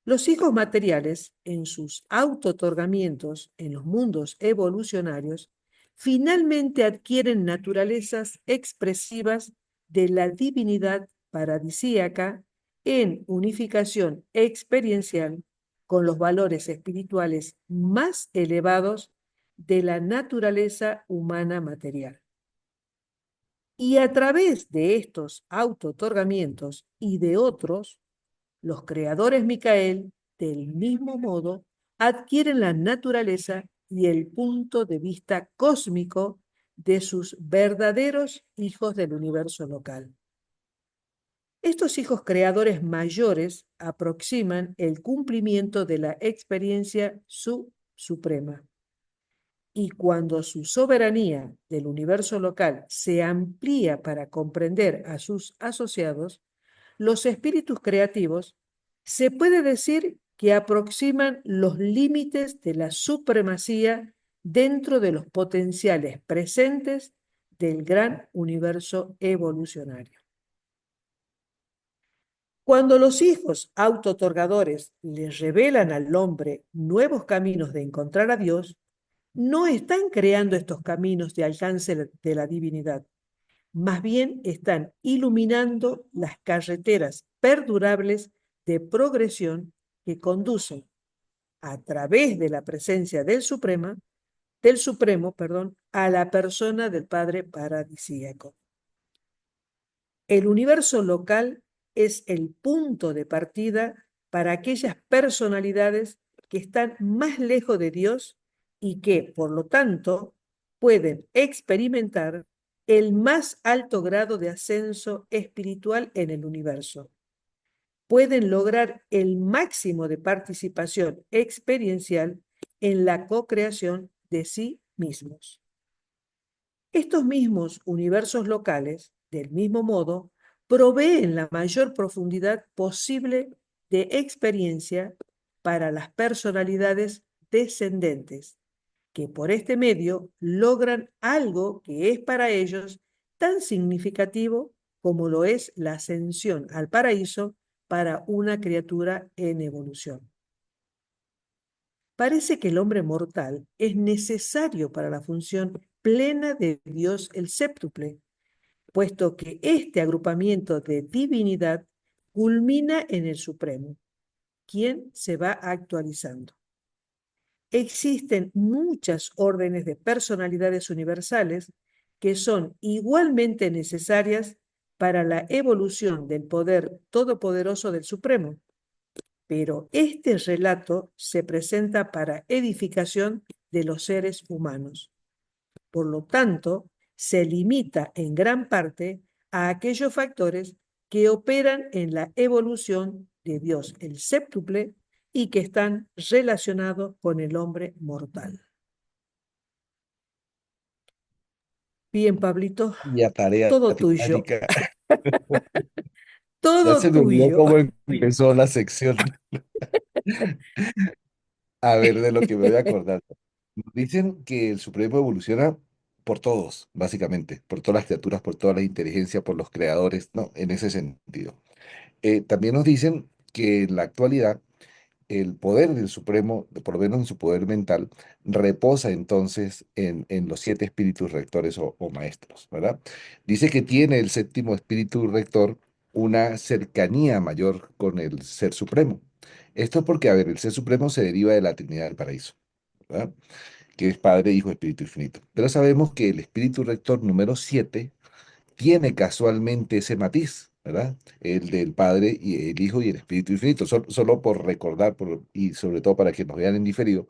Los hijos materiales, en sus auto-otorgamientos en los mundos evolucionarios, finalmente adquieren naturalezas expresivas de la divinidad paradisíaca en unificación experiencial con los valores espirituales más elevados de la naturaleza humana material. Y a través de estos auto-otorgamientos y de otros, los creadores Micael, del mismo modo, adquieren la naturaleza y el punto de vista cósmico de sus verdaderos hijos del universo local. Estos hijos creadores mayores aproximan el cumplimiento de la experiencia suprema. Y cuando su soberanía del universo local se amplía para comprender a sus asociados, los espíritus creativos, se puede decir que aproximan los límites de la supremacía dentro de los potenciales presentes del gran universo evolucionario. Cuando los hijos auto-otorgadores les revelan al hombre nuevos caminos de encontrar a Dios, no están creando estos caminos de alcance de la divinidad, más bien están iluminando las carreteras perdurables de progresión que conducen a través de la presencia del Supremo, a la persona del Padre paradisíaco. El universo local es el punto de partida para aquellas personalidades que están más lejos de Dios y que, por lo tanto, pueden experimentar el más alto grado de ascenso espiritual en el universo. Pueden lograr el máximo de participación experiencial en la co-creación de sí mismos. Estos mismos universos locales, del mismo modo, proveen la mayor profundidad posible de experiencia para las personalidades descendentes, que por este medio logran algo que es para ellos tan significativo como lo es la ascensión al paraíso para una criatura en evolución. Parece que el hombre mortal es necesario para la función plena de Dios el séptuple, puesto que este agrupamiento de divinidad culmina en el Supremo, quien se va actualizando. Existen muchas órdenes de personalidades universales que son igualmente necesarias para la evolución del poder todopoderoso del Supremo, pero este relato se presenta para edificación de los seres humanos. Por lo tanto, se limita en gran parte a aquellos factores que operan en la evolución de Dios el séptuple y que están relacionados con el hombre mortal. Bien, Pablito,
Y a tarea
todo tuyo,
titánica. Ya
todo
se me olvidó
tuyo.
cómo empezó la sección. A ver, de lo que me voy a acordar. Dicen que el Supremo evoluciona por todos, básicamente, por todas las criaturas, por toda la inteligencia, por los creadores, no, en ese sentido. También nos dicen que en la actualidad el poder del Supremo, por lo menos en su poder mental, reposa entonces en los siete espíritus rectores o maestros, ¿verdad? Dice que tiene el séptimo espíritu rector una cercanía mayor con el Ser Supremo. Esto es porque, a ver, el Ser Supremo se deriva de la Trinidad del Paraíso, ¿verdad? Que es Padre, Hijo, Espíritu Infinito. Pero sabemos que el espíritu rector número 7 tiene casualmente ese matiz, ¿verdad? El del Padre y el Hijo y el Espíritu Infinito. Solo por recordar y sobre todo para que nos vean en diferido,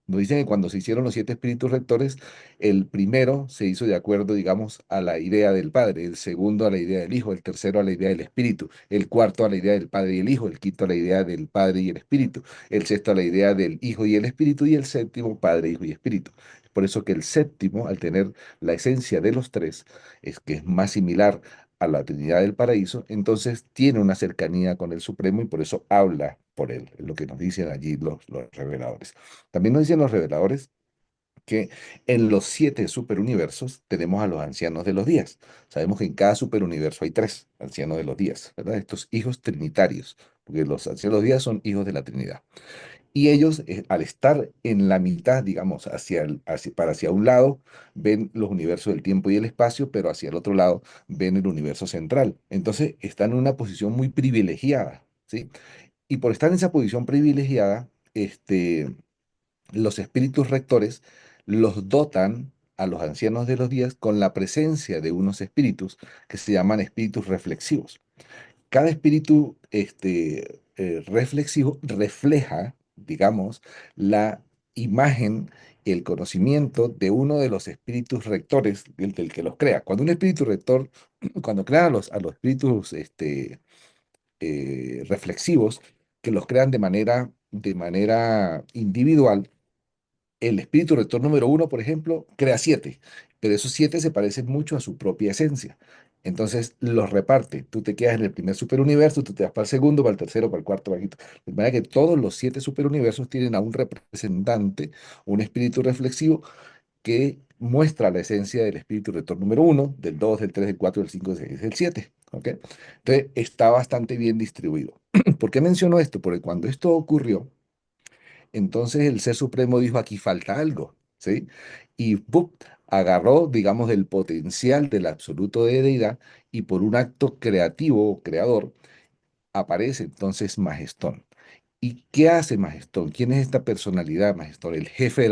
nos dicen que cuando se hicieron los siete espíritus rectores, el primero se hizo de acuerdo, digamos, a la idea del Padre, el segundo a la idea del Hijo, el tercero a la idea del Espíritu, el cuarto a la idea del Padre y el Hijo, el quinto a la idea del Padre y el Espíritu, el sexto a la idea del Hijo y el Espíritu, y el séptimo Padre, Hijo y Espíritu. Por eso que el séptimo, al tener la esencia de los tres, es que es más similar a la Trinidad del Paraíso, entonces tiene una cercanía con el Supremo y por eso habla por él, es lo que nos dicen allí los reveladores. También nos dicen los reveladores que en los siete superuniversos tenemos a los ancianos de los días. Sabemos que en cada superuniverso hay tres ancianos de los días, ¿verdad? Estos hijos trinitarios, porque los ancianos de los días son hijos de la Trinidad. Y ellos, al estar en la mitad, digamos, para hacia un lado, ven los universos del tiempo y el espacio, pero hacia el otro lado ven el universo central. Entonces, están en una posición muy privilegiada, ¿sí? Y por estar en esa posición privilegiada, los espíritus rectores los dotan a los ancianos de los días con la presencia de unos espíritus que se llaman espíritus reflexivos. Cada espíritu reflexivo refleja, digamos, la imagen, el conocimiento de uno de los espíritus rectores del que los crea. Cuando un espíritu rector, cuando crea a los espíritus reflexivos, que los crean de manera individual, el espíritu rector número uno, por ejemplo, crea siete, pero esos siete se parecen mucho a su propia esencia. Entonces los reparte. Tú te quedas en el primer superuniverso, tú te vas para el segundo, para el tercero, para el cuarto, para el quinto. De manera que todos los siete superuniversos tienen a un representante, un espíritu reflexivo que muestra la esencia del espíritu rector número uno, del dos, del tres, del cuatro, del cinco, del seis, del siete. ¿Ok? Entonces está bastante bien distribuido. ¿Por qué menciono esto? Porque cuando esto ocurrió, entonces el Ser Supremo dijo, aquí falta algo, ¿sí? Y ¡pum! Agarró, digamos, del potencial del absoluto de deidad y por un acto creativo o creador aparece entonces Majestón. ¿Y qué hace Majestón? ¿Quién es esta personalidad Majestón? El jefe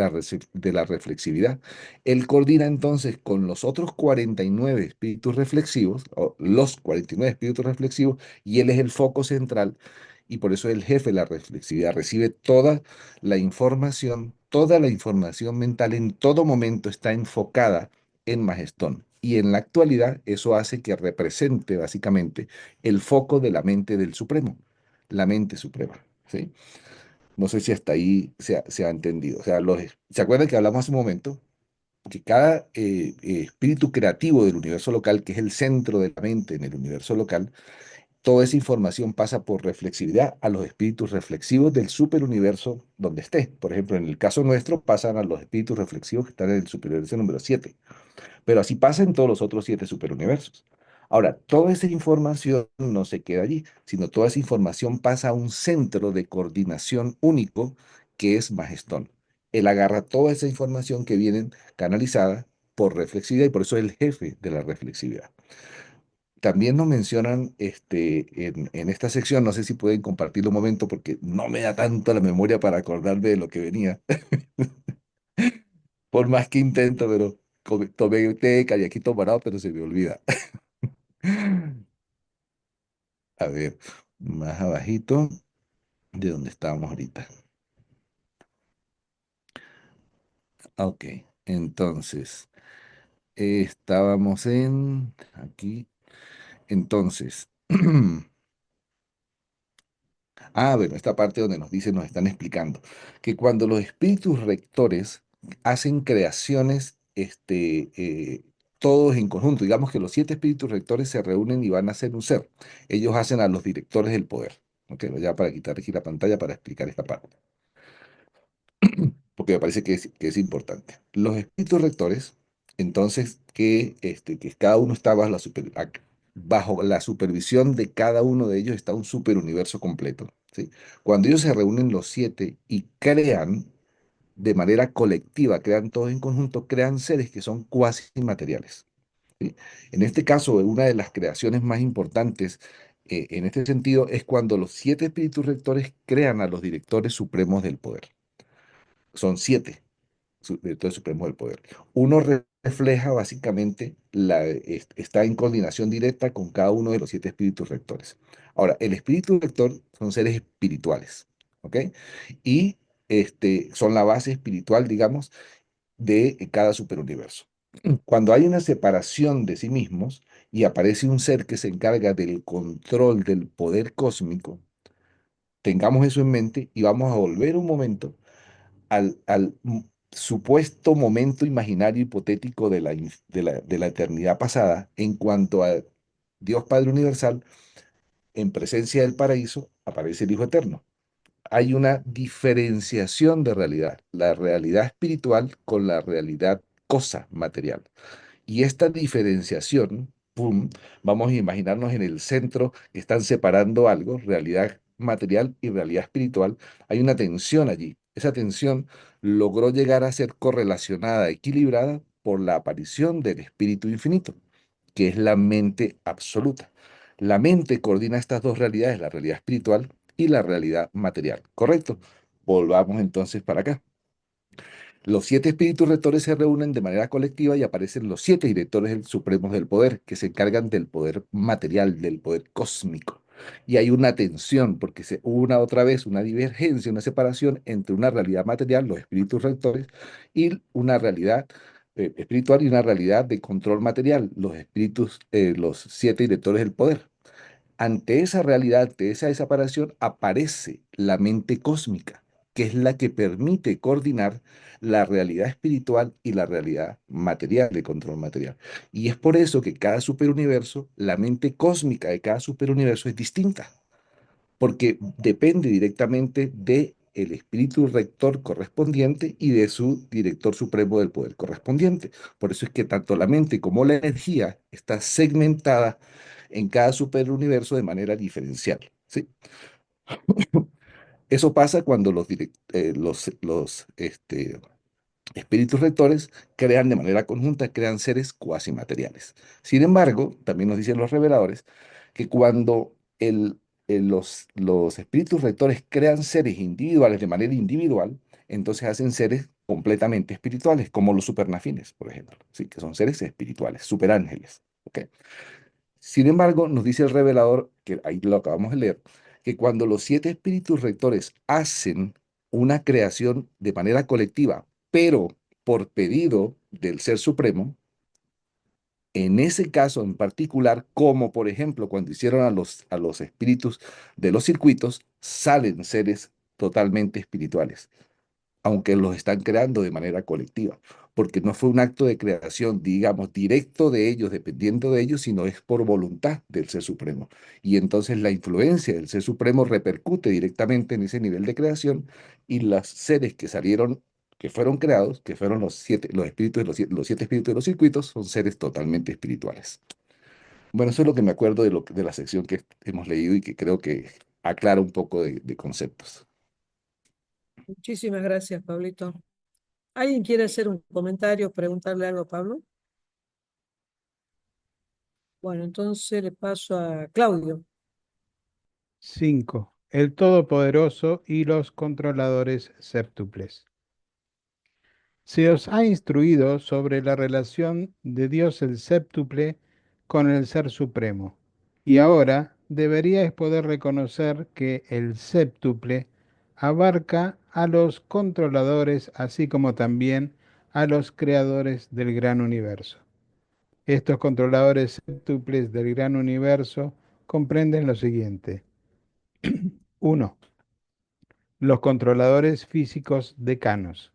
de la reflexividad. Él coordina entonces con los otros 49 espíritus reflexivos, o los 49 espíritus reflexivos, y él es el foco central, y por eso es el jefe de la reflexividad. Recibe toda la información mental en todo momento está enfocada en Majestón. Y en la actualidad eso hace que represente básicamente el foco de la mente del Supremo, la mente suprema. ¿Sí? No sé si hasta ahí se ha entendido. O sea, ¿se acuerdan que hablamos hace un momento? Que cada espíritu creativo del universo local, que es el centro de la mente en el universo local, toda esa información pasa por reflexividad a los espíritus reflexivos del superuniverso donde esté. Por ejemplo, en el caso nuestro pasan a los espíritus reflexivos que están en el superuniverso número 7. Pero así pasa en todos los otros 7 superuniversos. Ahora, toda esa información no se queda allí, sino toda esa información pasa a un centro de coordinación único que es Majestón. Él agarra toda esa información que viene canalizada por reflexividad y por eso es el jefe de la reflexividad. También nos mencionan en esta sección, no sé si pueden compartirlo un momento porque no me da tanto la memoria para acordarme de lo que venía, por más que intento, pero tomé té callaquito parado, pero se me olvida. A ver, más abajito de donde estábamos ahorita. Ok, entonces, estábamos en aquí. Entonces, bueno, esta parte donde nos dicen, nos están explicando que cuando los espíritus rectores hacen creaciones, todos en conjunto, digamos que los 7 espíritus rectores se reúnen y van a hacer un ser. Ellos hacen a los directores del poder. Ok, ya para quitar aquí la pantalla para explicar esta parte, porque me parece que es importante. Los espíritus rectores, entonces, que cada uno está bajo la supervisión de cada uno de ellos, está un superuniverso completo, ¿sí? Cuando ellos se reúnen los 7 y crean de manera colectiva, crean todos en conjunto, crean seres que son cuasi materiales, ¿sí? En este caso, una de las creaciones más importantes en este sentido es cuando los 7 espíritus rectores crean a los directores supremos del poder. Son 7 directores supremos del poder. Uno refleja básicamente, está en coordinación directa con cada uno de los 7 espíritus rectores. Ahora, el espíritu rector son seres espirituales, ¿ok? Y son la base espiritual, digamos, de cada superuniverso. Cuando hay una separación de sí mismos y aparece un ser que se encarga del control del poder cósmico, tengamos eso en mente y vamos a volver un momento al supuesto momento imaginario hipotético de la eternidad pasada en cuanto a Dios Padre Universal, en presencia del paraíso, aparece el Hijo Eterno. Hay una diferenciación de realidad, la realidad espiritual con la realidad cosa material. Y esta diferenciación, pum, vamos a imaginarnos en el centro que están separando algo, realidad material y realidad espiritual. Hay una tensión allí. Esa tensión logró llegar a ser correlacionada, equilibrada por la aparición del Espíritu Infinito, que es la mente absoluta. La mente coordina estas dos realidades, la realidad espiritual y la realidad material. ¿Correcto? Volvamos entonces para acá. Los 7 espíritus rectores se reúnen de manera colectiva y aparecen los 7 directores supremos del poder, que se encargan del poder material, del poder cósmico. Y hay una tensión, porque una otra vez una divergencia, una separación entre una realidad material, los espíritus rectores, y una realidad espiritual y una realidad de control material, los 7 directores del poder. Ante esa realidad, ante esa separación, aparece la mente cósmica, que es la que permite coordinar la realidad espiritual y la realidad material, de control material. Y es por eso que cada superuniverso, la mente cósmica de cada superuniverso es distinta, porque depende directamente de el espíritu rector correspondiente y de su director supremo del poder correspondiente. Por eso es que tanto la mente como la energía está segmentada en cada superuniverso de manera diferencial, ¿sí? Eso pasa cuando los espíritus rectores crean de manera conjunta, crean seres cuasi materiales. Sin embargo, también nos dicen los reveladores que cuando los espíritus rectores crean seres individuales de manera individual, entonces hacen seres completamente espirituales, como los supernafines, por ejemplo, ¿sí? Que son seres espirituales, superángeles. ¿Ok? Sin embargo, nos dice el revelador, que ahí lo acabamos de leer, que cuando los 7 espíritus rectores hacen una creación de manera colectiva, pero por pedido del Ser Supremo, en ese caso en particular, como por ejemplo cuando hicieron a los espíritus de los circuitos, salen seres totalmente espirituales, aunque los están creando de manera colectiva, porque no fue un acto de creación, digamos, directo de ellos, dependiendo de ellos, sino es por voluntad del Ser Supremo. Y entonces la influencia del Ser Supremo repercute directamente en ese nivel de creación y los seres que salieron, que fueron creados, que fueron los espíritus de los siete espíritus de los circuitos, son seres totalmente espirituales. Bueno, eso es lo que me acuerdo de la sección que hemos leído y que creo que aclara un poco de conceptos.
Muchísimas gracias, Pablito. ¿Alguien quiere hacer un comentario, preguntarle algo a Pablo? Bueno, entonces le paso a Claudio.
5. El Todopoderoso y los controladores séptuples. Se os ha instruido sobre la relación de Dios el séptuple con el Ser Supremo, y ahora deberíais poder reconocer que el séptuple abarca a los controladores así como también a los creadores del gran universo. Estos controladores séptuples del gran universo comprenden lo siguiente. 1. Los controladores físicos decanos.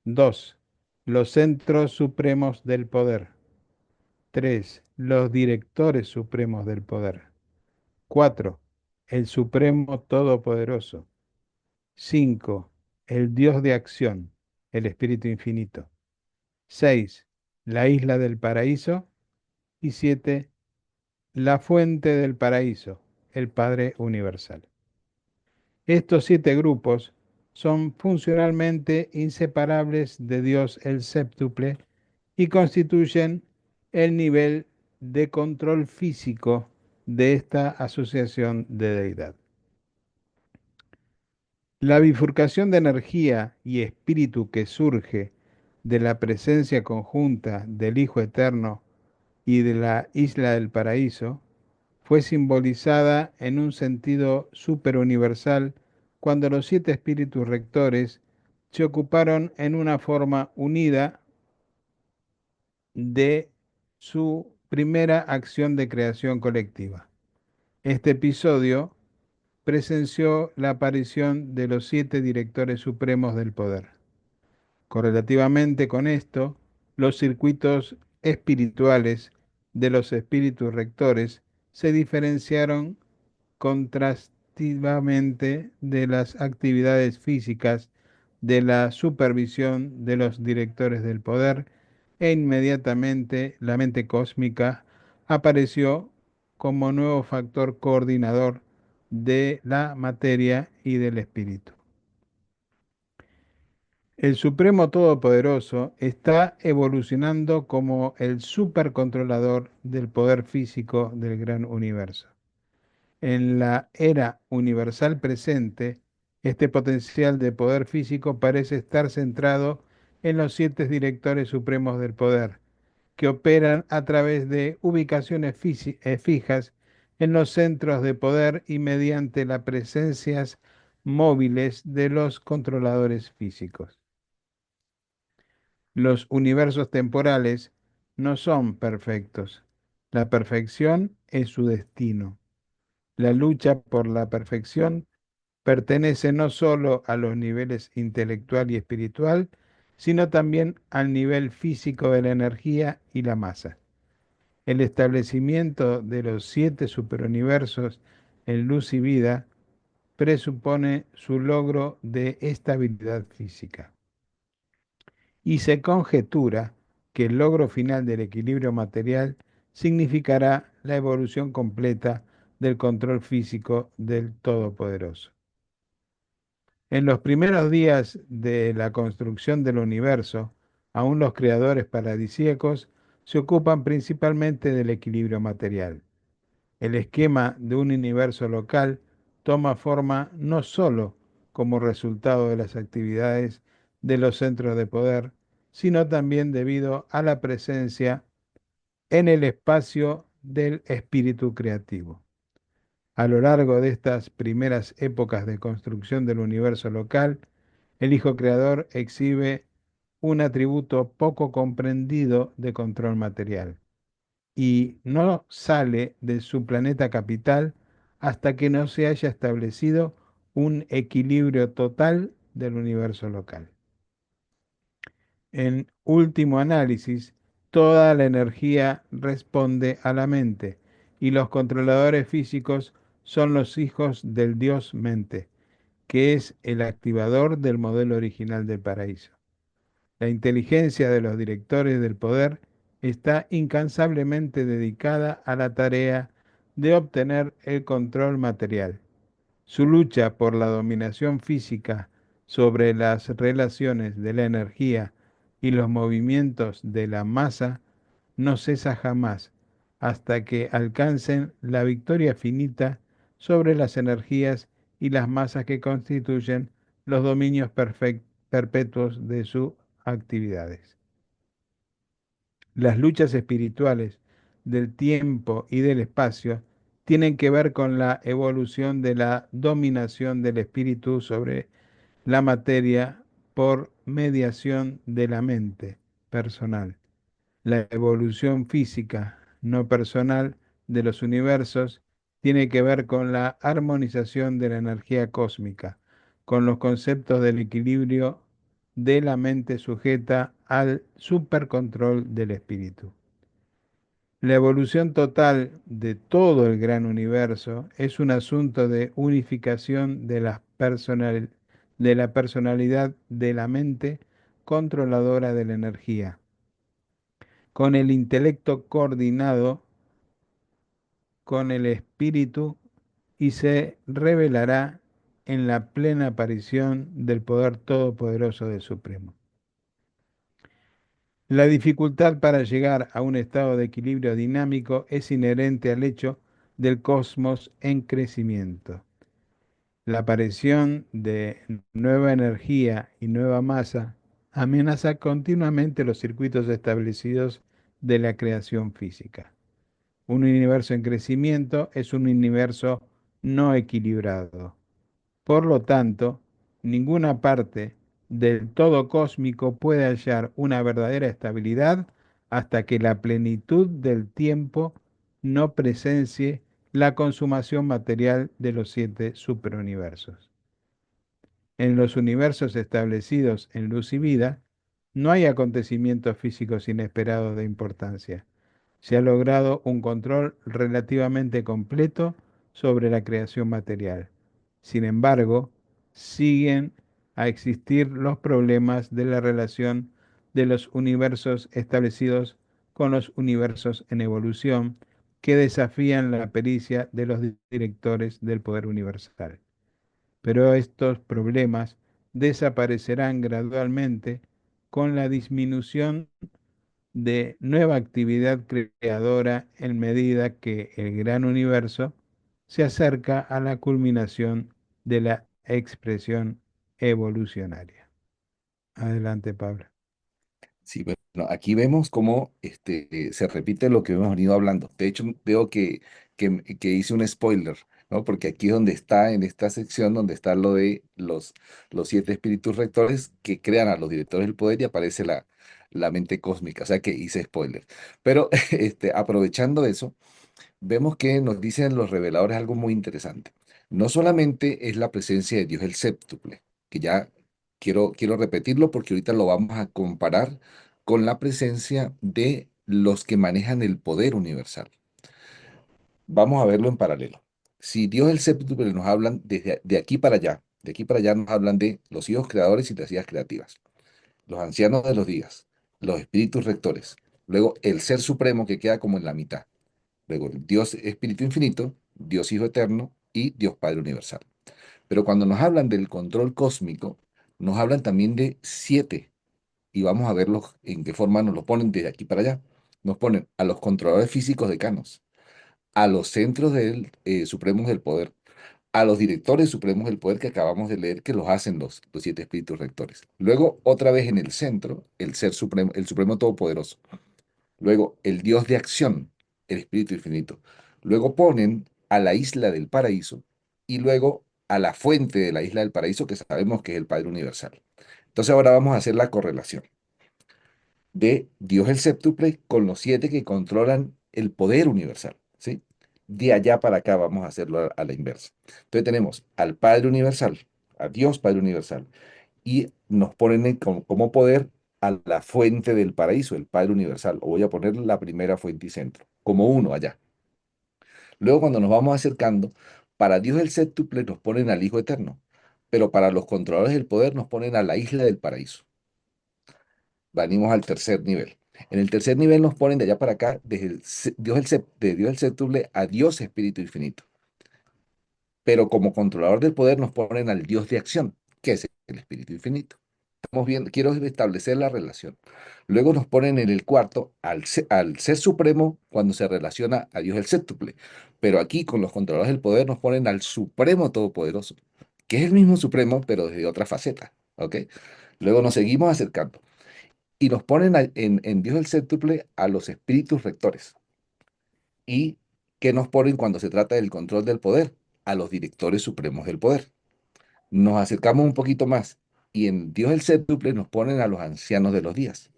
2. Los centros supremos del poder. 3. Los directores supremos del poder. 4. El Supremo Todopoderoso. 5. El Dios de acción, el Espíritu Infinito. 6. La isla del paraíso. Y 7. La fuente del paraíso, el Padre Universal. Estos 7 grupos son funcionalmente inseparables de Dios el séptuple y constituyen el nivel de control físico de esta asociación de deidad. La bifurcación de energía y espíritu que surge de la presencia conjunta del Hijo Eterno y de la isla del paraíso fue simbolizada en un sentido superuniversal cuando los 7 espíritus rectores se ocuparon en una forma unida de su primera acción de creación colectiva. Este episodio presenció la aparición de los 7 directores supremos del poder. Correlativamente con esto, los circuitos espirituales de los espíritus rectores se diferenciaron contrastivamente de las actividades físicas de la supervisión de los directores del poder e inmediatamente la mente cósmica apareció como nuevo factor coordinador de la materia y del espíritu. El Supremo Todopoderoso está evolucionando como el supercontrolador del poder físico del gran universo. En la era universal presente, este potencial de poder físico parece estar centrado en los 7 directores supremos del poder, que operan a través de ubicaciones fijas en los centros de poder y mediante las presencias móviles de los controladores físicos. Los universos temporales no son perfectos. La perfección es su destino. La lucha por la perfección pertenece no solo a los niveles intelectual y espiritual, sino también al nivel físico de la energía y la masa. El establecimiento de los 7 superuniversos en luz y vida presupone su logro de estabilidad física. Y se conjetura que el logro final del equilibrio material significará la evolución completa del control físico del Todopoderoso. En los primeros días de la construcción del universo, aún los creadores paradisíacos se ocupan principalmente del equilibrio material. El esquema de un universo local toma forma no sólo como resultado de las actividades de los centros de poder, sino también debido a la presencia en el espacio del espíritu creativo. A lo largo de estas primeras épocas de construcción del universo local, el Hijo Creador exhibe un atributo poco comprendido de control material y no sale de su planeta capital hasta que no se haya establecido un equilibrio total del universo local. En último análisis, toda la energía responde a la mente y los controladores físicos son los hijos del Dios mente, que es el activador del modelo original del paraíso. La inteligencia de los directores del poder está incansablemente dedicada a la tarea de obtener el control material. Su lucha por la dominación física sobre las relaciones de la energía y los movimientos de la masa no cesa jamás hasta que alcancen la victoria finita sobre las energías y las masas que constituyen los dominios perpetuos de sus actividades. Las luchas espirituales del tiempo y del espacio tienen que ver con la evolución de la dominación del espíritu sobre la materia por mediación de la mente personal. La evolución física no personal de los universos tiene que ver con la armonización de la energía cósmica, con los conceptos del equilibrio de la mente sujeta al supercontrol del espíritu. La evolución total de todo el gran universo es un asunto de unificación de la personalidad de la mente controladora de la energía, con el intelecto coordinado con el espíritu y se revelará en la plena aparición del poder todopoderoso del Supremo. La dificultad para llegar a un estado de equilibrio dinámico es inherente al hecho del cosmos en crecimiento. La aparición de nueva energía y nueva masa amenaza continuamente los circuitos establecidos de la creación física. Un universo en crecimiento es un universo no equilibrado. Por lo tanto, ninguna parte del todo cósmico puede hallar una verdadera estabilidad hasta que la plenitud del tiempo no presencie la consumación material de los 7 superuniversos. En los universos establecidos en luz y vida, no hay acontecimientos físicos inesperados de importancia. Se ha logrado un control relativamente completo sobre la creación material. Sin embargo, siguen a existir los problemas de la relación de los universos establecidos con los universos en evolución que desafían la pericia de los directores del poder universal. Pero estos problemas desaparecerán gradualmente con la disminución de nueva actividad creadora en medida que el gran universo se acerca a la culminación de la expresión evolucionaria. Adelante, Pablo.
Sí, bueno, aquí vemos cómo se repite lo que hemos venido hablando. De hecho, veo que hice un spoiler, ¿no? Porque aquí es donde está, en esta sección, donde está lo de los 7 espíritus rectores que crean a los directores del poder y aparece la mente cósmica. O sea que hice spoiler. Pero aprovechando eso, vemos que nos dicen los reveladores algo muy interesante. No solamente es la presencia de Dios el séptuple, que ya quiero repetirlo porque ahorita lo vamos a comparar con la presencia de los que manejan el poder universal. Vamos a verlo en paralelo. Si Dios el séptuple nos hablan desde de aquí para allá, de aquí para allá nos hablan de los hijos creadores y las hijas creativas, los ancianos de los días, los espíritus rectores, luego el ser supremo que queda como en la mitad. Luego, Dios Espíritu Infinito, Dios Hijo Eterno y Dios Padre Universal. Pero cuando nos hablan del control cósmico, nos hablan también de 7. Y vamos a verlos en qué forma nos lo ponen desde aquí para allá. Nos ponen a los controladores físicos decanos, a los centros supremos del poder, a los directores supremos del poder que acabamos de leer que los hacen los 7 espíritus rectores. Luego, otra vez en el centro, el ser supremo, el supremo todopoderoso. Luego, el Dios de acción, el Espíritu Infinito. Luego ponen a la isla del paraíso y luego a la fuente de la isla del paraíso que sabemos que es el Padre Universal. Entonces ahora vamos a hacer la correlación de Dios el séptuple con los 7 que controlan el poder universal, ¿sí? De allá para acá vamos a hacerlo a la inversa. Entonces tenemos al Padre Universal, a Dios Padre Universal, y nos ponen como poder a la fuente del paraíso, el Padre Universal, o voy a poner la primera fuente y centro, como uno allá. Luego cuando nos vamos acercando, para Dios el séptuple nos ponen al Hijo Eterno, pero para los controladores del poder nos ponen a la isla del paraíso. Venimos al tercer nivel. En el tercer nivel nos ponen de allá para acá, desde de Dios el séptuple a Dios Espíritu Infinito. Pero como controlador del poder nos ponen al Dios de acción, que es el Espíritu Infinito. Estamos viendo, quiero establecer la relación. Luego nos ponen en el cuarto al ser supremo cuando se relaciona a Dios el séptuple. Pero aquí con los controladores del poder nos ponen al Supremo Todopoderoso, que es el mismo Supremo, pero desde otra faceta. ¿Ok? Luego nos seguimos acercando y nos ponen en Dios el séptuple a los espíritus rectores. ¿Y qué nos ponen cuando se trata del control del poder? A los directores supremos del poder. Nos acercamos un poquito más y en Dios el séptuple nos ponen a los ancianos de los días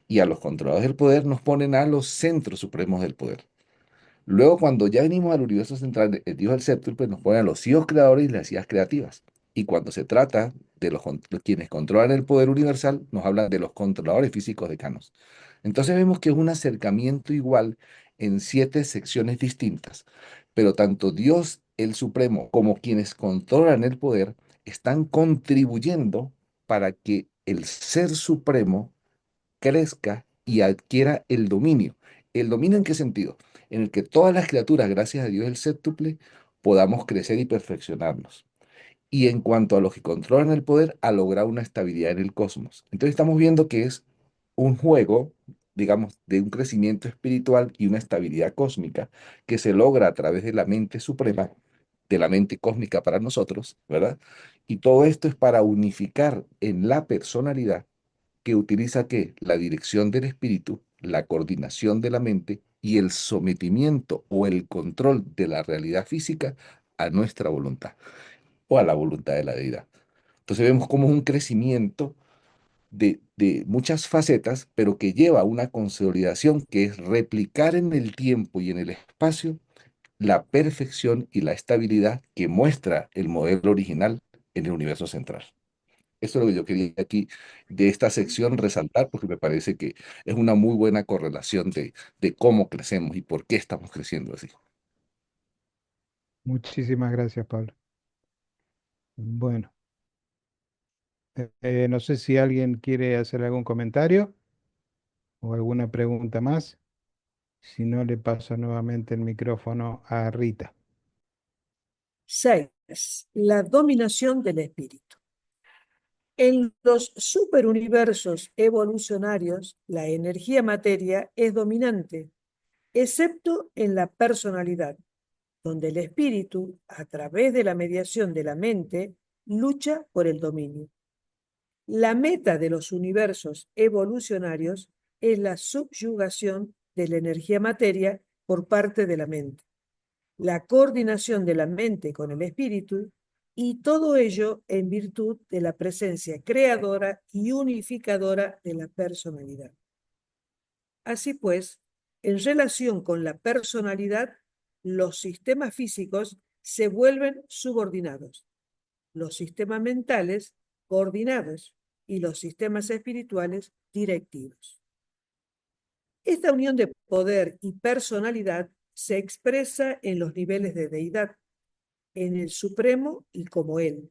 y a los controladores del poder nos ponen a los centros supremos del poder. Luego, cuando ya venimos al universo central, el Dios del séptuple nos pone a los hijos creadores y las hijas creativas. Y cuando se trata de quienes controlan el poder universal, nos habla de los controladores físicos decanos. Entonces vemos que es un acercamiento igual en 7 secciones distintas, pero tanto Dios el Supremo como quienes controlan el poder están contribuyendo para que el Ser Supremo crezca y adquiera el dominio. ¿El dominio en qué sentido? En el que todas las criaturas, gracias a Dios el séptuple, podamos crecer y perfeccionarnos. Y en cuanto a los que controlan el poder, a lograr una estabilidad en el cosmos. Entonces estamos viendo que es un juego, digamos, de un crecimiento espiritual y una estabilidad cósmica que se logra a través de la mente suprema, de la mente cósmica para nosotros, ¿verdad? Y todo esto es para unificar en la personalidad que utiliza ¿qué? La dirección del espíritu, la coordinación de la mente y el sometimiento o el control de la realidad física a nuestra voluntad o a la voluntad de la deidad. Entonces vemos como es un crecimiento de muchas facetas, pero que lleva a una consolidación que es replicar en el tiempo y en el espacio la perfección y la estabilidad que muestra el modelo original en el universo central. Eso es lo que yo quería aquí de esta sección resaltar, porque me parece que es una muy buena correlación de cómo crecemos y por qué estamos creciendo así.
Muchísimas gracias, Pablo. Bueno, no sé si alguien quiere hacer algún comentario o alguna pregunta más. Si no, le paso nuevamente el micrófono a Rita.
6. La dominación del espíritu. En los superuniversos evolucionarios, la energía materia es dominante, excepto en la personalidad, donde el espíritu, a través de la mediación de la mente, lucha por el dominio. La meta de los universos evolucionarios es la subyugación de la energía materia por parte de la mente, la coordinación de la mente con el espíritu, y todo ello en virtud de la presencia creadora y unificadora de la personalidad. Así pues, en relación con la personalidad, los sistemas físicos se vuelven subordinados, los sistemas mentales coordinados y los sistemas espirituales directivos. Esta unión de poder y personalidad se expresa en los niveles de deidad, en el Supremo y como Él.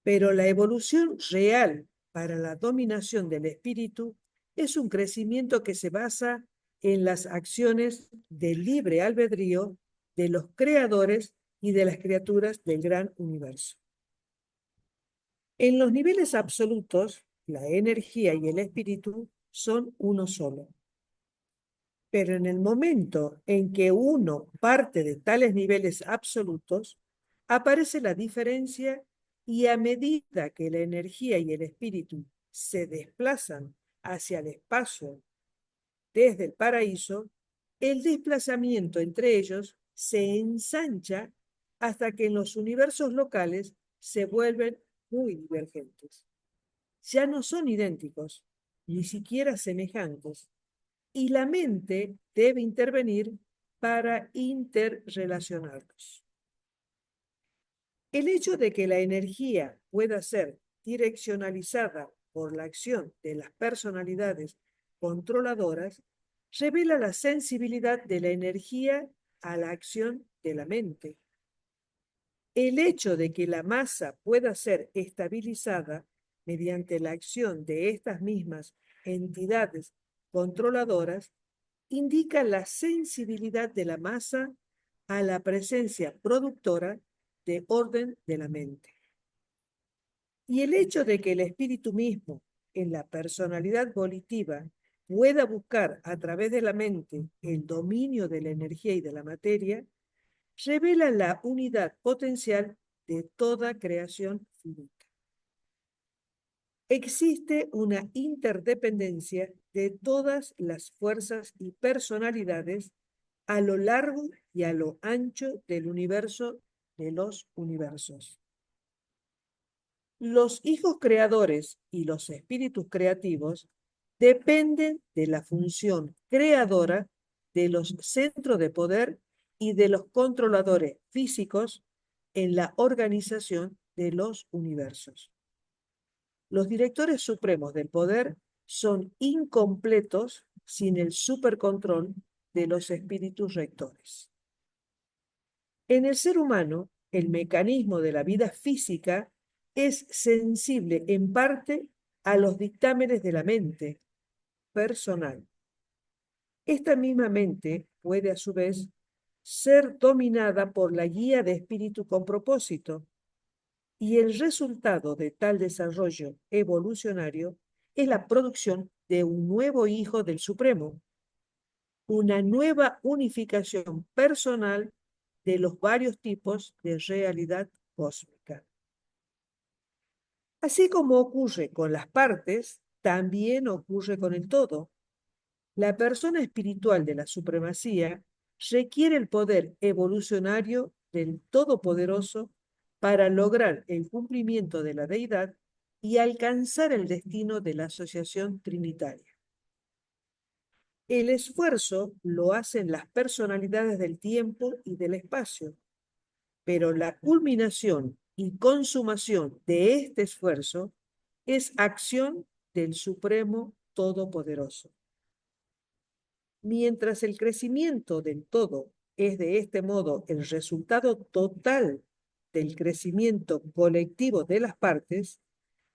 Pero la evolución real para la dominación del espíritu es un crecimiento que se basa en las acciones del libre albedrío de los creadores y de las criaturas del gran universo. En los niveles absolutos, la energía y el espíritu son uno solo. Pero en el momento en que uno parte de tales niveles absolutos, aparece la diferencia, y a medida que la energía y el espíritu se desplazan hacia el espacio desde el paraíso, el desplazamiento entre ellos se ensancha hasta que en los universos locales se vuelven muy divergentes. Ya no son idénticos, ni siquiera semejantes, y la mente debe intervenir para interrelacionarlos. El hecho de que la energía pueda ser direccionalizada por la acción de las personalidades controladoras revela la sensibilidad de la energía a la acción de la mente. El hecho de que la masa pueda ser estabilizada mediante la acción de estas mismas entidades controladoras indica la sensibilidad de la masa a la presencia productora de orden de la mente. Y el hecho de que el espíritu mismo, en la personalidad volitiva, pueda buscar a través de la mente el dominio de la energía y de la materia, revela la unidad potencial de toda creación finita. Existe una interdependencia de todas las fuerzas y personalidades a lo largo y a lo ancho del universo de los universos. Los hijos creadores y los espíritus creativos dependen de la función creadora de los centros de poder y de los controladores físicos en la organización de los universos. Los directores supremos del poder son incompletos sin el supercontrol de los espíritus rectores. En el ser humano, el mecanismo de la vida física es sensible en parte a los dictámenes de la mente personal. Esta misma mente puede a su vez ser dominada por la guía de espíritu con propósito, y el resultado de tal desarrollo evolucionario es la producción de un nuevo hijo del Supremo, una nueva unificación personal de los varios tipos de realidad cósmica. Así como ocurre con las partes, también ocurre con el todo. La persona espiritual de la supremacía requiere el poder evolucionario del Todopoderoso para lograr el cumplimiento de la deidad y alcanzar el destino de la asociación trinitaria. El esfuerzo lo hacen las personalidades del tiempo y del espacio, pero la culminación y consumación de este esfuerzo es acción del Supremo Todopoderoso. Mientras el crecimiento del todo es de este modo el resultado total del crecimiento colectivo de las partes,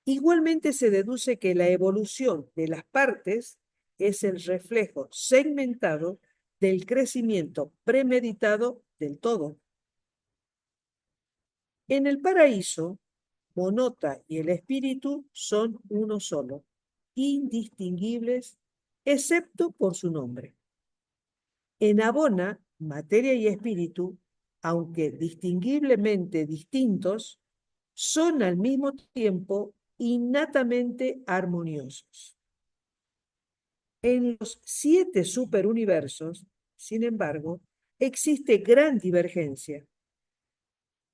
igualmente se deduce que la evolución de las partes es el reflejo segmentado del crecimiento premeditado del todo. En el paraíso, Monota y el espíritu son uno solo, indistinguibles, excepto por su nombre. En Abona, materia y espíritu, aunque distinguiblemente distintos, son al mismo tiempo innatamente armoniosos. En los 7 superuniversos, sin embargo, existe gran divergencia.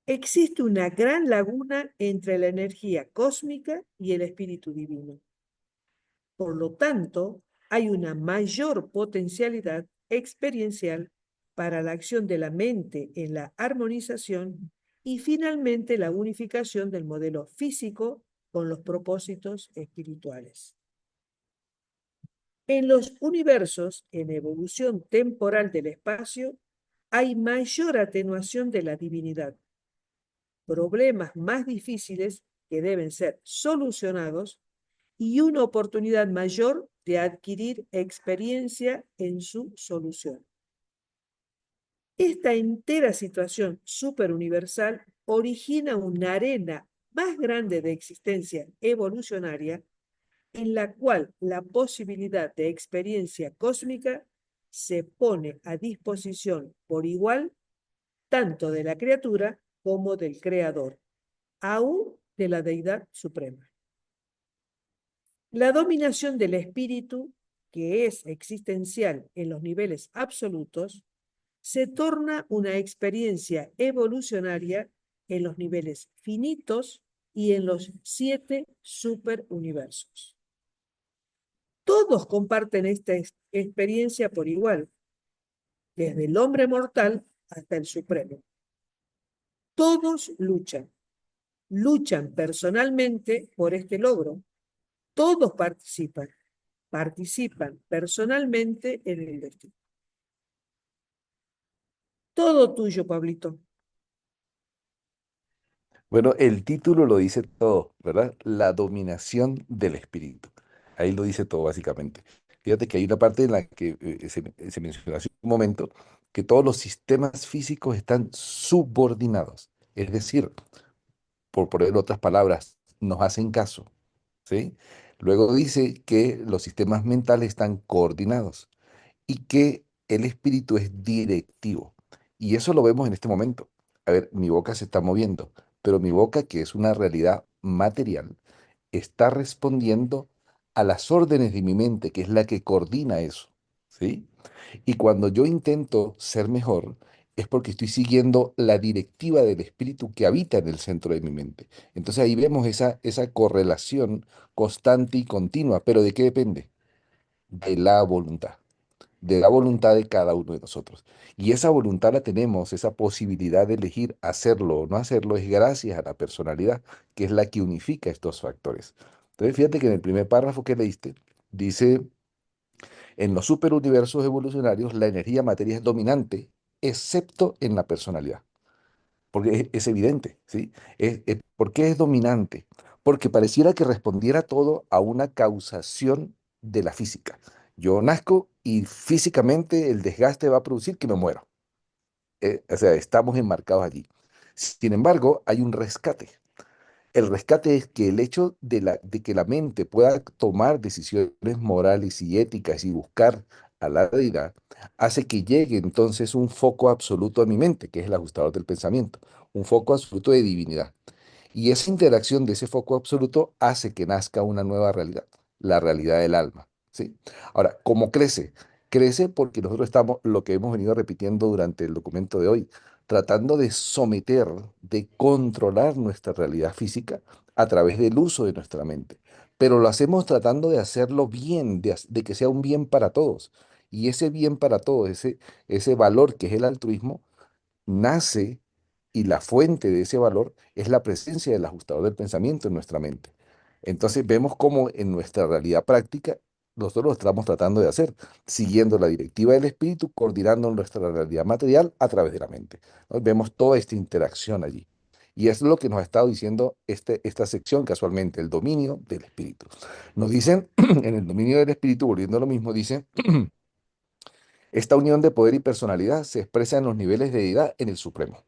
Existe una gran laguna entre la energía cósmica y el espíritu divino. Por lo tanto, hay una mayor potencialidad experiencial para la acción de la mente en la armonización y finalmente la unificación del modelo físico con los propósitos espirituales. En los universos en evolución temporal del espacio hay mayor atenuación de la divinidad, problemas más difíciles que deben ser solucionados y una oportunidad mayor de adquirir experiencia en su solución. Esta entera situación superuniversal origina una arena más grande de existencia evolucionaria en la cual la posibilidad de experiencia cósmica se pone a disposición por igual tanto de la criatura como del creador, aún de la deidad suprema. La dominación del espíritu, que es existencial en los niveles absolutos, se torna una experiencia evolucionaria en los niveles finitos y en los 7 superuniversos. Todos comparten esta experiencia por igual, desde el hombre mortal hasta el supremo. Todos luchan personalmente por este logro. Todos participan personalmente en el destino. Todo tuyo, Pablito.
Bueno, el título lo dice todo, ¿verdad? La dominación del espíritu. Ahí lo dice todo, básicamente. Fíjate que hay una parte en la que se mencionó hace un momento que todos los sistemas físicos están subordinados. Es decir, por poner otras palabras, nos hacen caso, ¿sí? Luego dice que los sistemas mentales están coordinados y que el espíritu es directivo. Y eso lo vemos en este momento. A ver, mi boca se está moviendo, pero mi boca, que es una realidad material, está respondiendo a las órdenes de mi mente, que es la que coordina eso, ¿sí? Y cuando yo intento ser mejor, es porque estoy siguiendo la directiva del espíritu que habita en el centro de mi mente. Entonces ahí vemos esa correlación constante y continua, pero ¿de qué depende? De la voluntad, de la voluntad de cada uno de nosotros. Y esa voluntad la tenemos, esa posibilidad de elegir hacerlo o no hacerlo, es gracias a la personalidad, que es la que unifica estos factores. Entonces, fíjate que en el primer párrafo que leíste, dice, en los superuniversos evolucionarios, la energía materia es dominante, excepto en la personalidad. Porque es evidente, ¿sí? ¿Por qué es dominante? Porque pareciera que respondiera todo a una causación de la física. Yo nazco y físicamente el desgaste va a producir que me muero. O sea, estamos enmarcados allí. Sin embargo, hay un rescate. El rescate es que el hecho de que la mente pueda tomar decisiones morales y éticas y buscar a la deidad, hace que llegue entonces un foco absoluto a mi mente, que es el ajustador del pensamiento, un foco absoluto de divinidad. Y esa interacción de ese foco absoluto hace que nazca una nueva realidad, la realidad del alma, ¿sí? Ahora, ¿cómo crece? Crece porque nosotros estamos, lo que hemos venido repitiendo durante el documento de hoy, tratando de someter, de controlar nuestra realidad física a través del uso de nuestra mente. Pero lo hacemos tratando de hacerlo bien, de que sea un bien para todos. Y ese bien para todos, ese valor que es el altruismo, nace y la fuente de ese valor es la presencia del ajustador del pensamiento en nuestra mente. Entonces vemos cómo en nuestra realidad práctica nosotros lo estamos tratando de hacer, siguiendo la directiva del espíritu, coordinando nuestra realidad material a través de la mente, ¿no? Vemos toda esta interacción allí. Y eso es lo que nos ha estado diciendo esta sección, casualmente, el dominio del espíritu. Nos dicen, en el dominio del espíritu, volviendo a lo mismo, dicen, esta unión de poder y personalidad se expresa en los niveles de deidad en el Supremo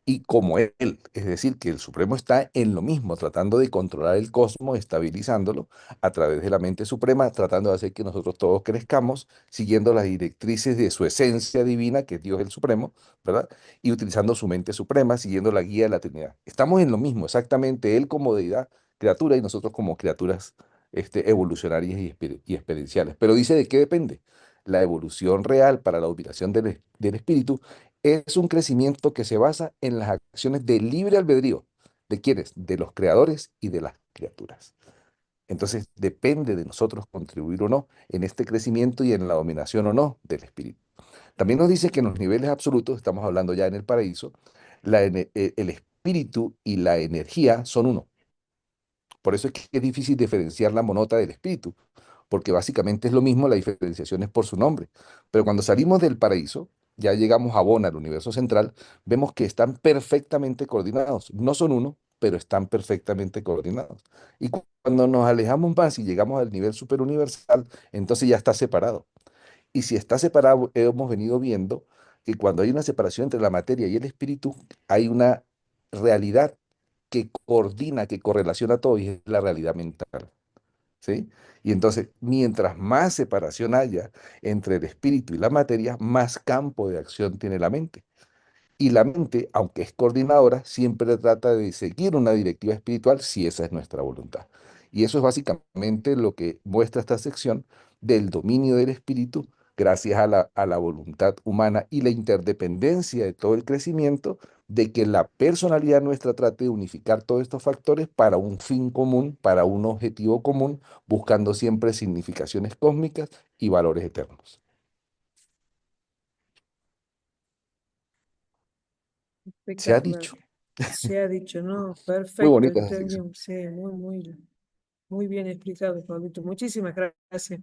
y como él, es decir, que el Supremo está en lo mismo, tratando de controlar el cosmos, estabilizándolo a través de la mente suprema, tratando de hacer que nosotros todos crezcamos, siguiendo las directrices de su esencia divina, que es Dios el Supremo, ¿verdad? Y utilizando su mente suprema, siguiendo la guía de la Trinidad. Estamos en lo mismo, exactamente, él como deidad, criatura, y nosotros como criaturas evolucionarias y experienciales. Pero dice de qué depende. La evolución real para la dominación del espíritu es un crecimiento que se basa en las acciones de libre albedrío. ¿De quiénes? De los creadores y de las criaturas. Entonces, depende de nosotros contribuir o no en este crecimiento y en la dominación o no del espíritu. También nos dice que en los niveles absolutos, estamos hablando ya en el paraíso, el espíritu y la energía son uno. Por eso es que es difícil diferenciar la monota del espíritu, porque básicamente es lo mismo, la diferenciación es por su nombre. Pero cuando salimos del paraíso, ya llegamos a Bona, al universo central, vemos que están perfectamente coordinados. No son uno, pero están perfectamente coordinados. Y cuando nos alejamos más y llegamos al nivel superuniversal, entonces ya está separado. Y si está separado, hemos venido viendo que cuando hay una separación entre la materia y el espíritu, hay una realidad que coordina, que correlaciona todo y es la realidad mental. ¿Sí? Y entonces, mientras más separación haya entre el espíritu y la materia, más campo de acción tiene la mente. Y la mente, aunque es coordinadora, siempre trata de seguir una directiva espiritual si esa es nuestra voluntad. Y eso es básicamente lo que muestra esta sección del dominio del espíritu gracias a la voluntad humana y la interdependencia de todo el crecimiento, de que la personalidad nuestra trate de unificar todos estos factores para un fin común, para un objetivo común, buscando siempre significaciones cósmicas y valores eternos. Se ha
espectacular.
dicho.
Se ha dicho, ¿no?
Muy
Perfecto,
bonita esa sección.
entendí. Sí, muy bien explicado, Pablito. Muchísimas gracias.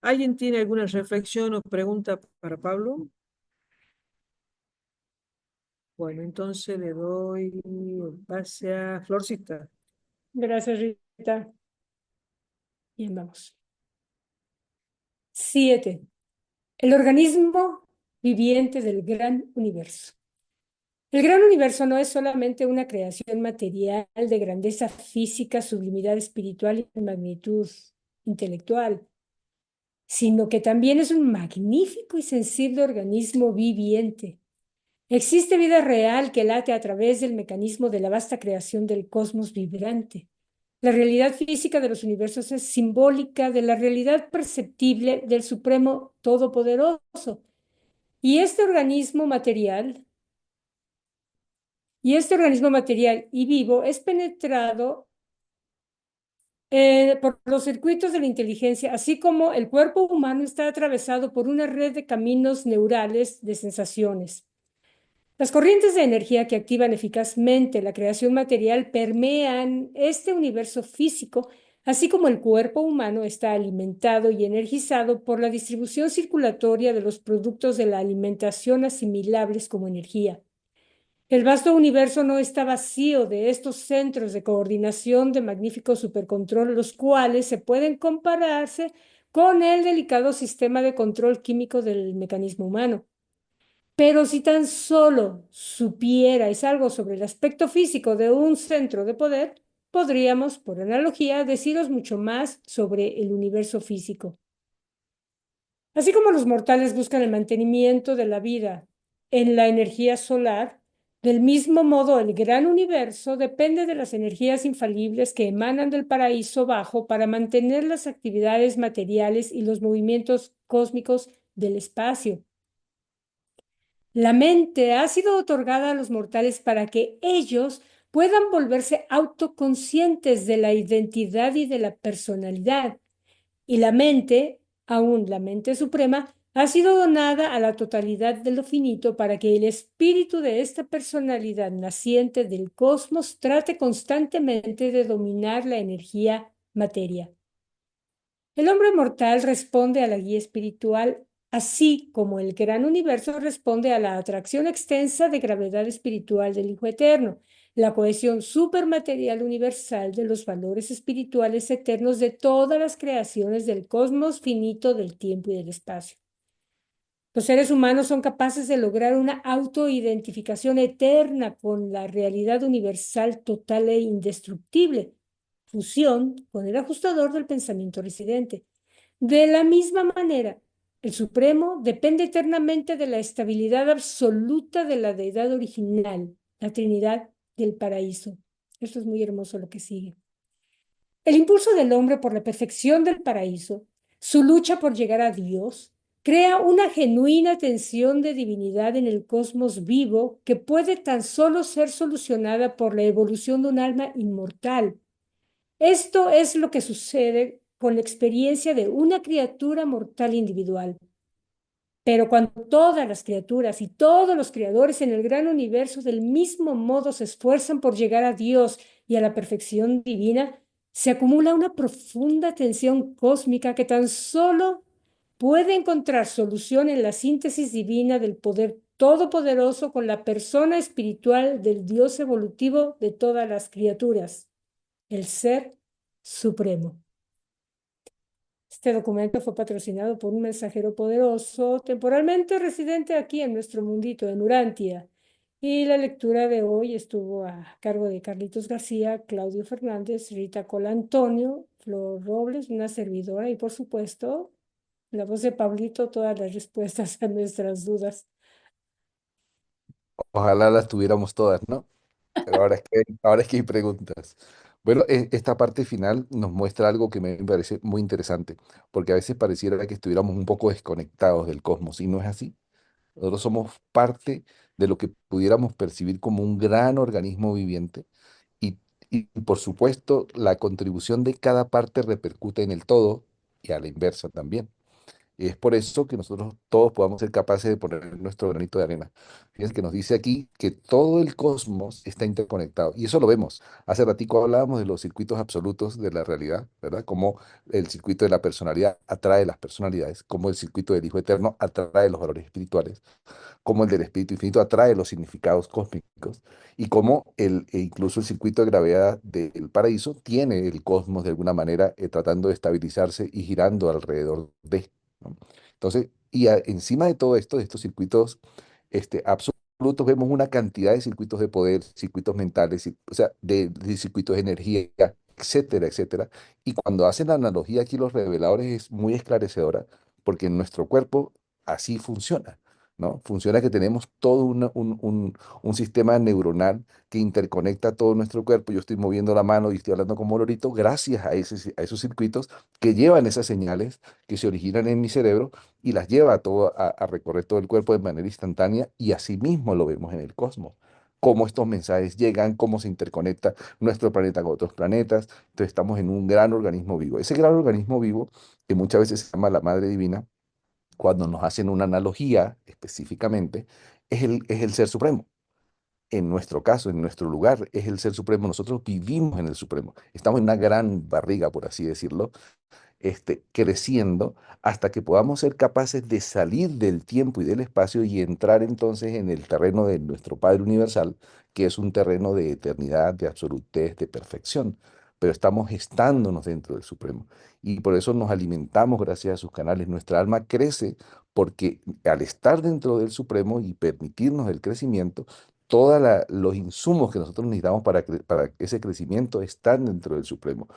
¿Alguien tiene alguna reflexión o pregunta para Pablo? Bueno, entonces le doy el pase a Florcita.
Gracias, Rita. Bien, vamos. 7. El organismo viviente del gran universo. El gran universo no es solamente una creación material de grandeza física, sublimidad espiritual y magnitud intelectual, sino que también es un magnífico y sensible organismo viviente. Existe vida real que late a través del mecanismo de la vasta creación del cosmos vibrante. La realidad física de los universos es simbólica de la realidad perceptible del Supremo Todopoderoso. Y este organismo material, y vivo es penetrado por los circuitos de la inteligencia, así como el cuerpo humano está atravesado por una red de caminos neurales de sensaciones. Las corrientes de energía que activan eficazmente la creación material permean este universo físico, así como el cuerpo humano está alimentado y energizado por la distribución circulatoria de los productos de la alimentación asimilables como energía. El vasto universo no está vacío de estos centros de coordinación de magnífico supercontrol, los cuales se pueden compararse con el delicado sistema de control químico del mecanismo humano. Pero si tan solo supierais algo sobre el aspecto físico de un centro de poder, podríamos, por analogía, deciros mucho más sobre el universo físico. Así como los mortales buscan el mantenimiento de la vida en la energía solar, del mismo modo el gran universo depende de las energías infalibles que emanan del paraíso bajo para mantener las actividades materiales y los movimientos cósmicos del espacio. La mente ha sido otorgada a los mortales para que ellos puedan volverse autoconscientes de la identidad y de la personalidad. Y la mente, aún la mente suprema, ha sido donada a la totalidad de lo finito para que el espíritu de esta personalidad naciente del cosmos trate constantemente de dominar la energía materia. El hombre mortal responde a la guía espiritual, así como el gran universo responde a la atracción extensa de gravedad espiritual del Hijo Eterno, la cohesión supermaterial universal de los valores espirituales eternos de todas las creaciones del cosmos finito del tiempo y del espacio. Los seres humanos son capaces de lograr una autoidentificación eterna con la realidad universal total e indestructible, fusión con el ajustador del pensamiento residente. De la misma manera, el Supremo depende eternamente de la estabilidad absoluta de la deidad original, la Trinidad del paraíso. Esto es muy hermoso lo que sigue. El impulso del hombre por la perfección del paraíso, su lucha por llegar a Dios, crea una genuina tensión de divinidad en el cosmos vivo que puede tan solo ser solucionada por la evolución de un alma inmortal. Esto es lo que sucede con la experiencia de una criatura mortal individual. Pero cuando todas las criaturas y todos los creadores en el gran universo del mismo modo se esfuerzan por llegar a Dios y a la perfección divina, se acumula una profunda tensión cósmica que tan solo puede encontrar solución en la síntesis divina del poder todopoderoso con la persona espiritual del Dios evolutivo de todas las criaturas, el Ser Supremo. Este documento fue patrocinado por un mensajero poderoso, temporalmente residente aquí en nuestro mundito, en Urantia. Y la lectura de hoy estuvo a cargo de Carlitos García, Claudio Fernández, Rita Colantonio, Flor Robles, una servidora y, por supuesto, la voz de Pablito, todas las respuestas a nuestras dudas.
Ojalá las tuviéramos todas, ¿no? Pero ahora es que hay preguntas. Bueno, esta parte final nos muestra algo que me parece muy interesante, porque a veces pareciera que estuviéramos un poco desconectados del cosmos, y no es así. Nosotros somos parte de lo que pudiéramos percibir como un gran organismo viviente, y, y por supuesto la contribución de cada parte repercute en el todo y a la inversa también. Y es por eso que nosotros todos podamos ser capaces de poner nuestro granito de arena. Fíjense que nos dice aquí que todo el cosmos está interconectado. Y eso lo vemos. Hace ratico hablábamos de los circuitos absolutos de la realidad, ¿verdad? Cómo el circuito de la personalidad atrae las personalidades, cómo el circuito del Hijo Eterno atrae los valores espirituales, cómo el del espíritu infinito atrae los significados cósmicos y cómo incluso el circuito de gravedad del paraíso tiene el cosmos de alguna manera tratando de estabilizarse y girando alrededor de, ¿no? Entonces, encima de todo esto, de estos circuitos absolutos, vemos una cantidad de circuitos de poder, circuitos mentales, o sea, de circuitos de energía, etcétera, etcétera. Y cuando hacen la analogía aquí los reveladores es muy esclarecedora, porque en nuestro cuerpo así funciona. ¿No? Funciona que tenemos todo un sistema neuronal que interconecta todo nuestro cuerpo. Yo estoy moviendo la mano y estoy hablando como Lorito gracias a esos circuitos que llevan esas señales que se originan en mi cerebro y las lleva a recorrer todo el cuerpo de manera instantánea y así mismo lo vemos en el cosmos. Cómo estos mensajes llegan, cómo se interconecta nuestro planeta con otros planetas. Entonces estamos en un gran organismo vivo. Ese gran organismo vivo, que muchas veces se llama la Madre Divina, cuando nos hacen una analogía específicamente, es el Ser Supremo. En nuestro caso, en nuestro lugar, es el Ser Supremo. Nosotros vivimos en el Supremo. Estamos en una gran barriga, por así decirlo, creciendo hasta que podamos ser capaces de salir del tiempo y del espacio y entrar entonces en el terreno de nuestro Padre Universal, que es un terreno de eternidad, de absolutez, de perfección. Pero estamos gestándonos dentro del Supremo. Y por eso nos alimentamos gracias a sus canales. Nuestra alma crece porque al estar dentro del Supremo y permitirnos el crecimiento, todos los insumos que nosotros necesitamos para ese crecimiento están dentro del Supremo.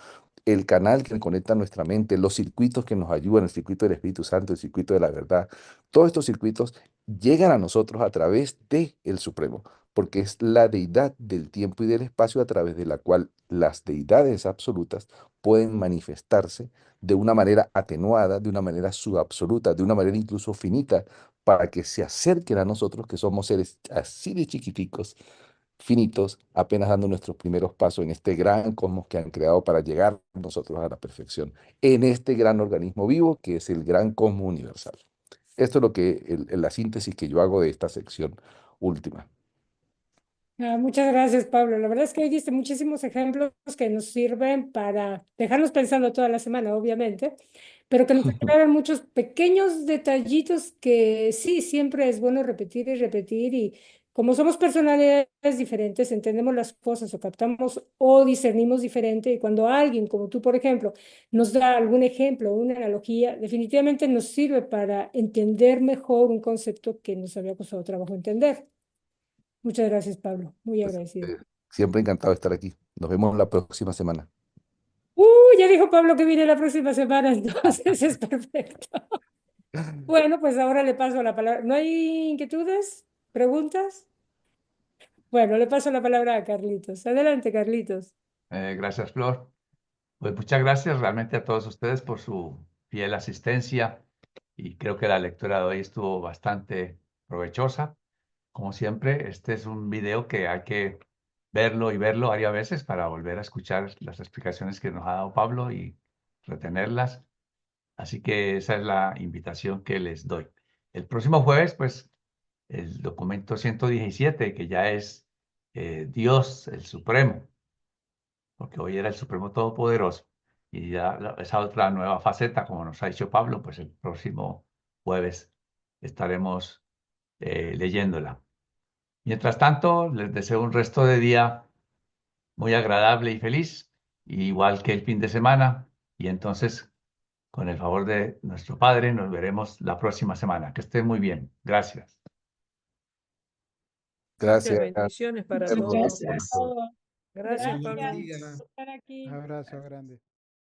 El canal que conecta nuestra mente, los circuitos que nos ayudan, el circuito del Espíritu Santo, el circuito de la verdad, todos estos circuitos llegan a nosotros a través de el Supremo, porque es la deidad del tiempo y del espacio a través de la cual las deidades absolutas pueden manifestarse de una manera atenuada, de una manera subabsoluta, de una manera incluso finita, para que se acerquen a nosotros, que somos seres así de chiquiticos, finitos, apenas dando nuestros primeros pasos en este gran cosmos que han creado para llegar nosotros a la perfección, en este gran organismo vivo que es el gran cosmos universal. Esto es lo que la síntesis que yo hago de esta sección última.
Muchas gracias, Pablo. La verdad es que hoy diste muchísimos ejemplos que nos sirven para dejarnos pensando toda la semana, obviamente, pero que nos aclaran muchos pequeños detallitos que sí, siempre es bueno repetir y repetir. Y como somos personalidades diferentes, entendemos las cosas o captamos o discernimos diferente. Y cuando alguien, como tú, por ejemplo, nos da algún ejemplo, una analogía, definitivamente nos sirve para entender mejor un concepto que nos había costado trabajo entender. Muchas gracias, Pablo. Muy
Pues,
agradecido.
siempre encantado de estar aquí. Nos vemos la próxima semana.
Uh, ya dijo Pablo que viene la próxima semana, entonces es perfecto. Bueno, pues ahora le paso la palabra. ¿No hay inquietudes? ¿Preguntas? Bueno, le paso la palabra a Carlitos. Adelante, Carlitos.
Gracias, Flor. Pues muchas gracias realmente a todos ustedes por su fiel asistencia y creo que la lectura de hoy estuvo bastante provechosa. Como siempre, este es un video que hay que verlo y verlo varias veces para volver a escuchar las explicaciones que nos ha dado Pablo y retenerlas. Así que esa es la invitación que les doy. El próximo jueves, pues, el documento 117, que ya es Dios, el Supremo, porque hoy era el Supremo Todopoderoso. Y ya esa otra nueva faceta, como nos ha dicho Pablo, pues el próximo jueves estaremos leyéndola. Mientras tanto, les deseo un resto de día muy agradable y feliz, igual que el fin de semana. Y entonces, con el favor de nuestro Padre, nos veremos la próxima semana. Que estén muy bien. Gracias.
Muchas
Gracias.
bendiciones para
Muchas
todos.
gracias a todos.
Gracias,
Gracias
Bendiciones.
Pablo.
por estar aquí.
Abrazo grande.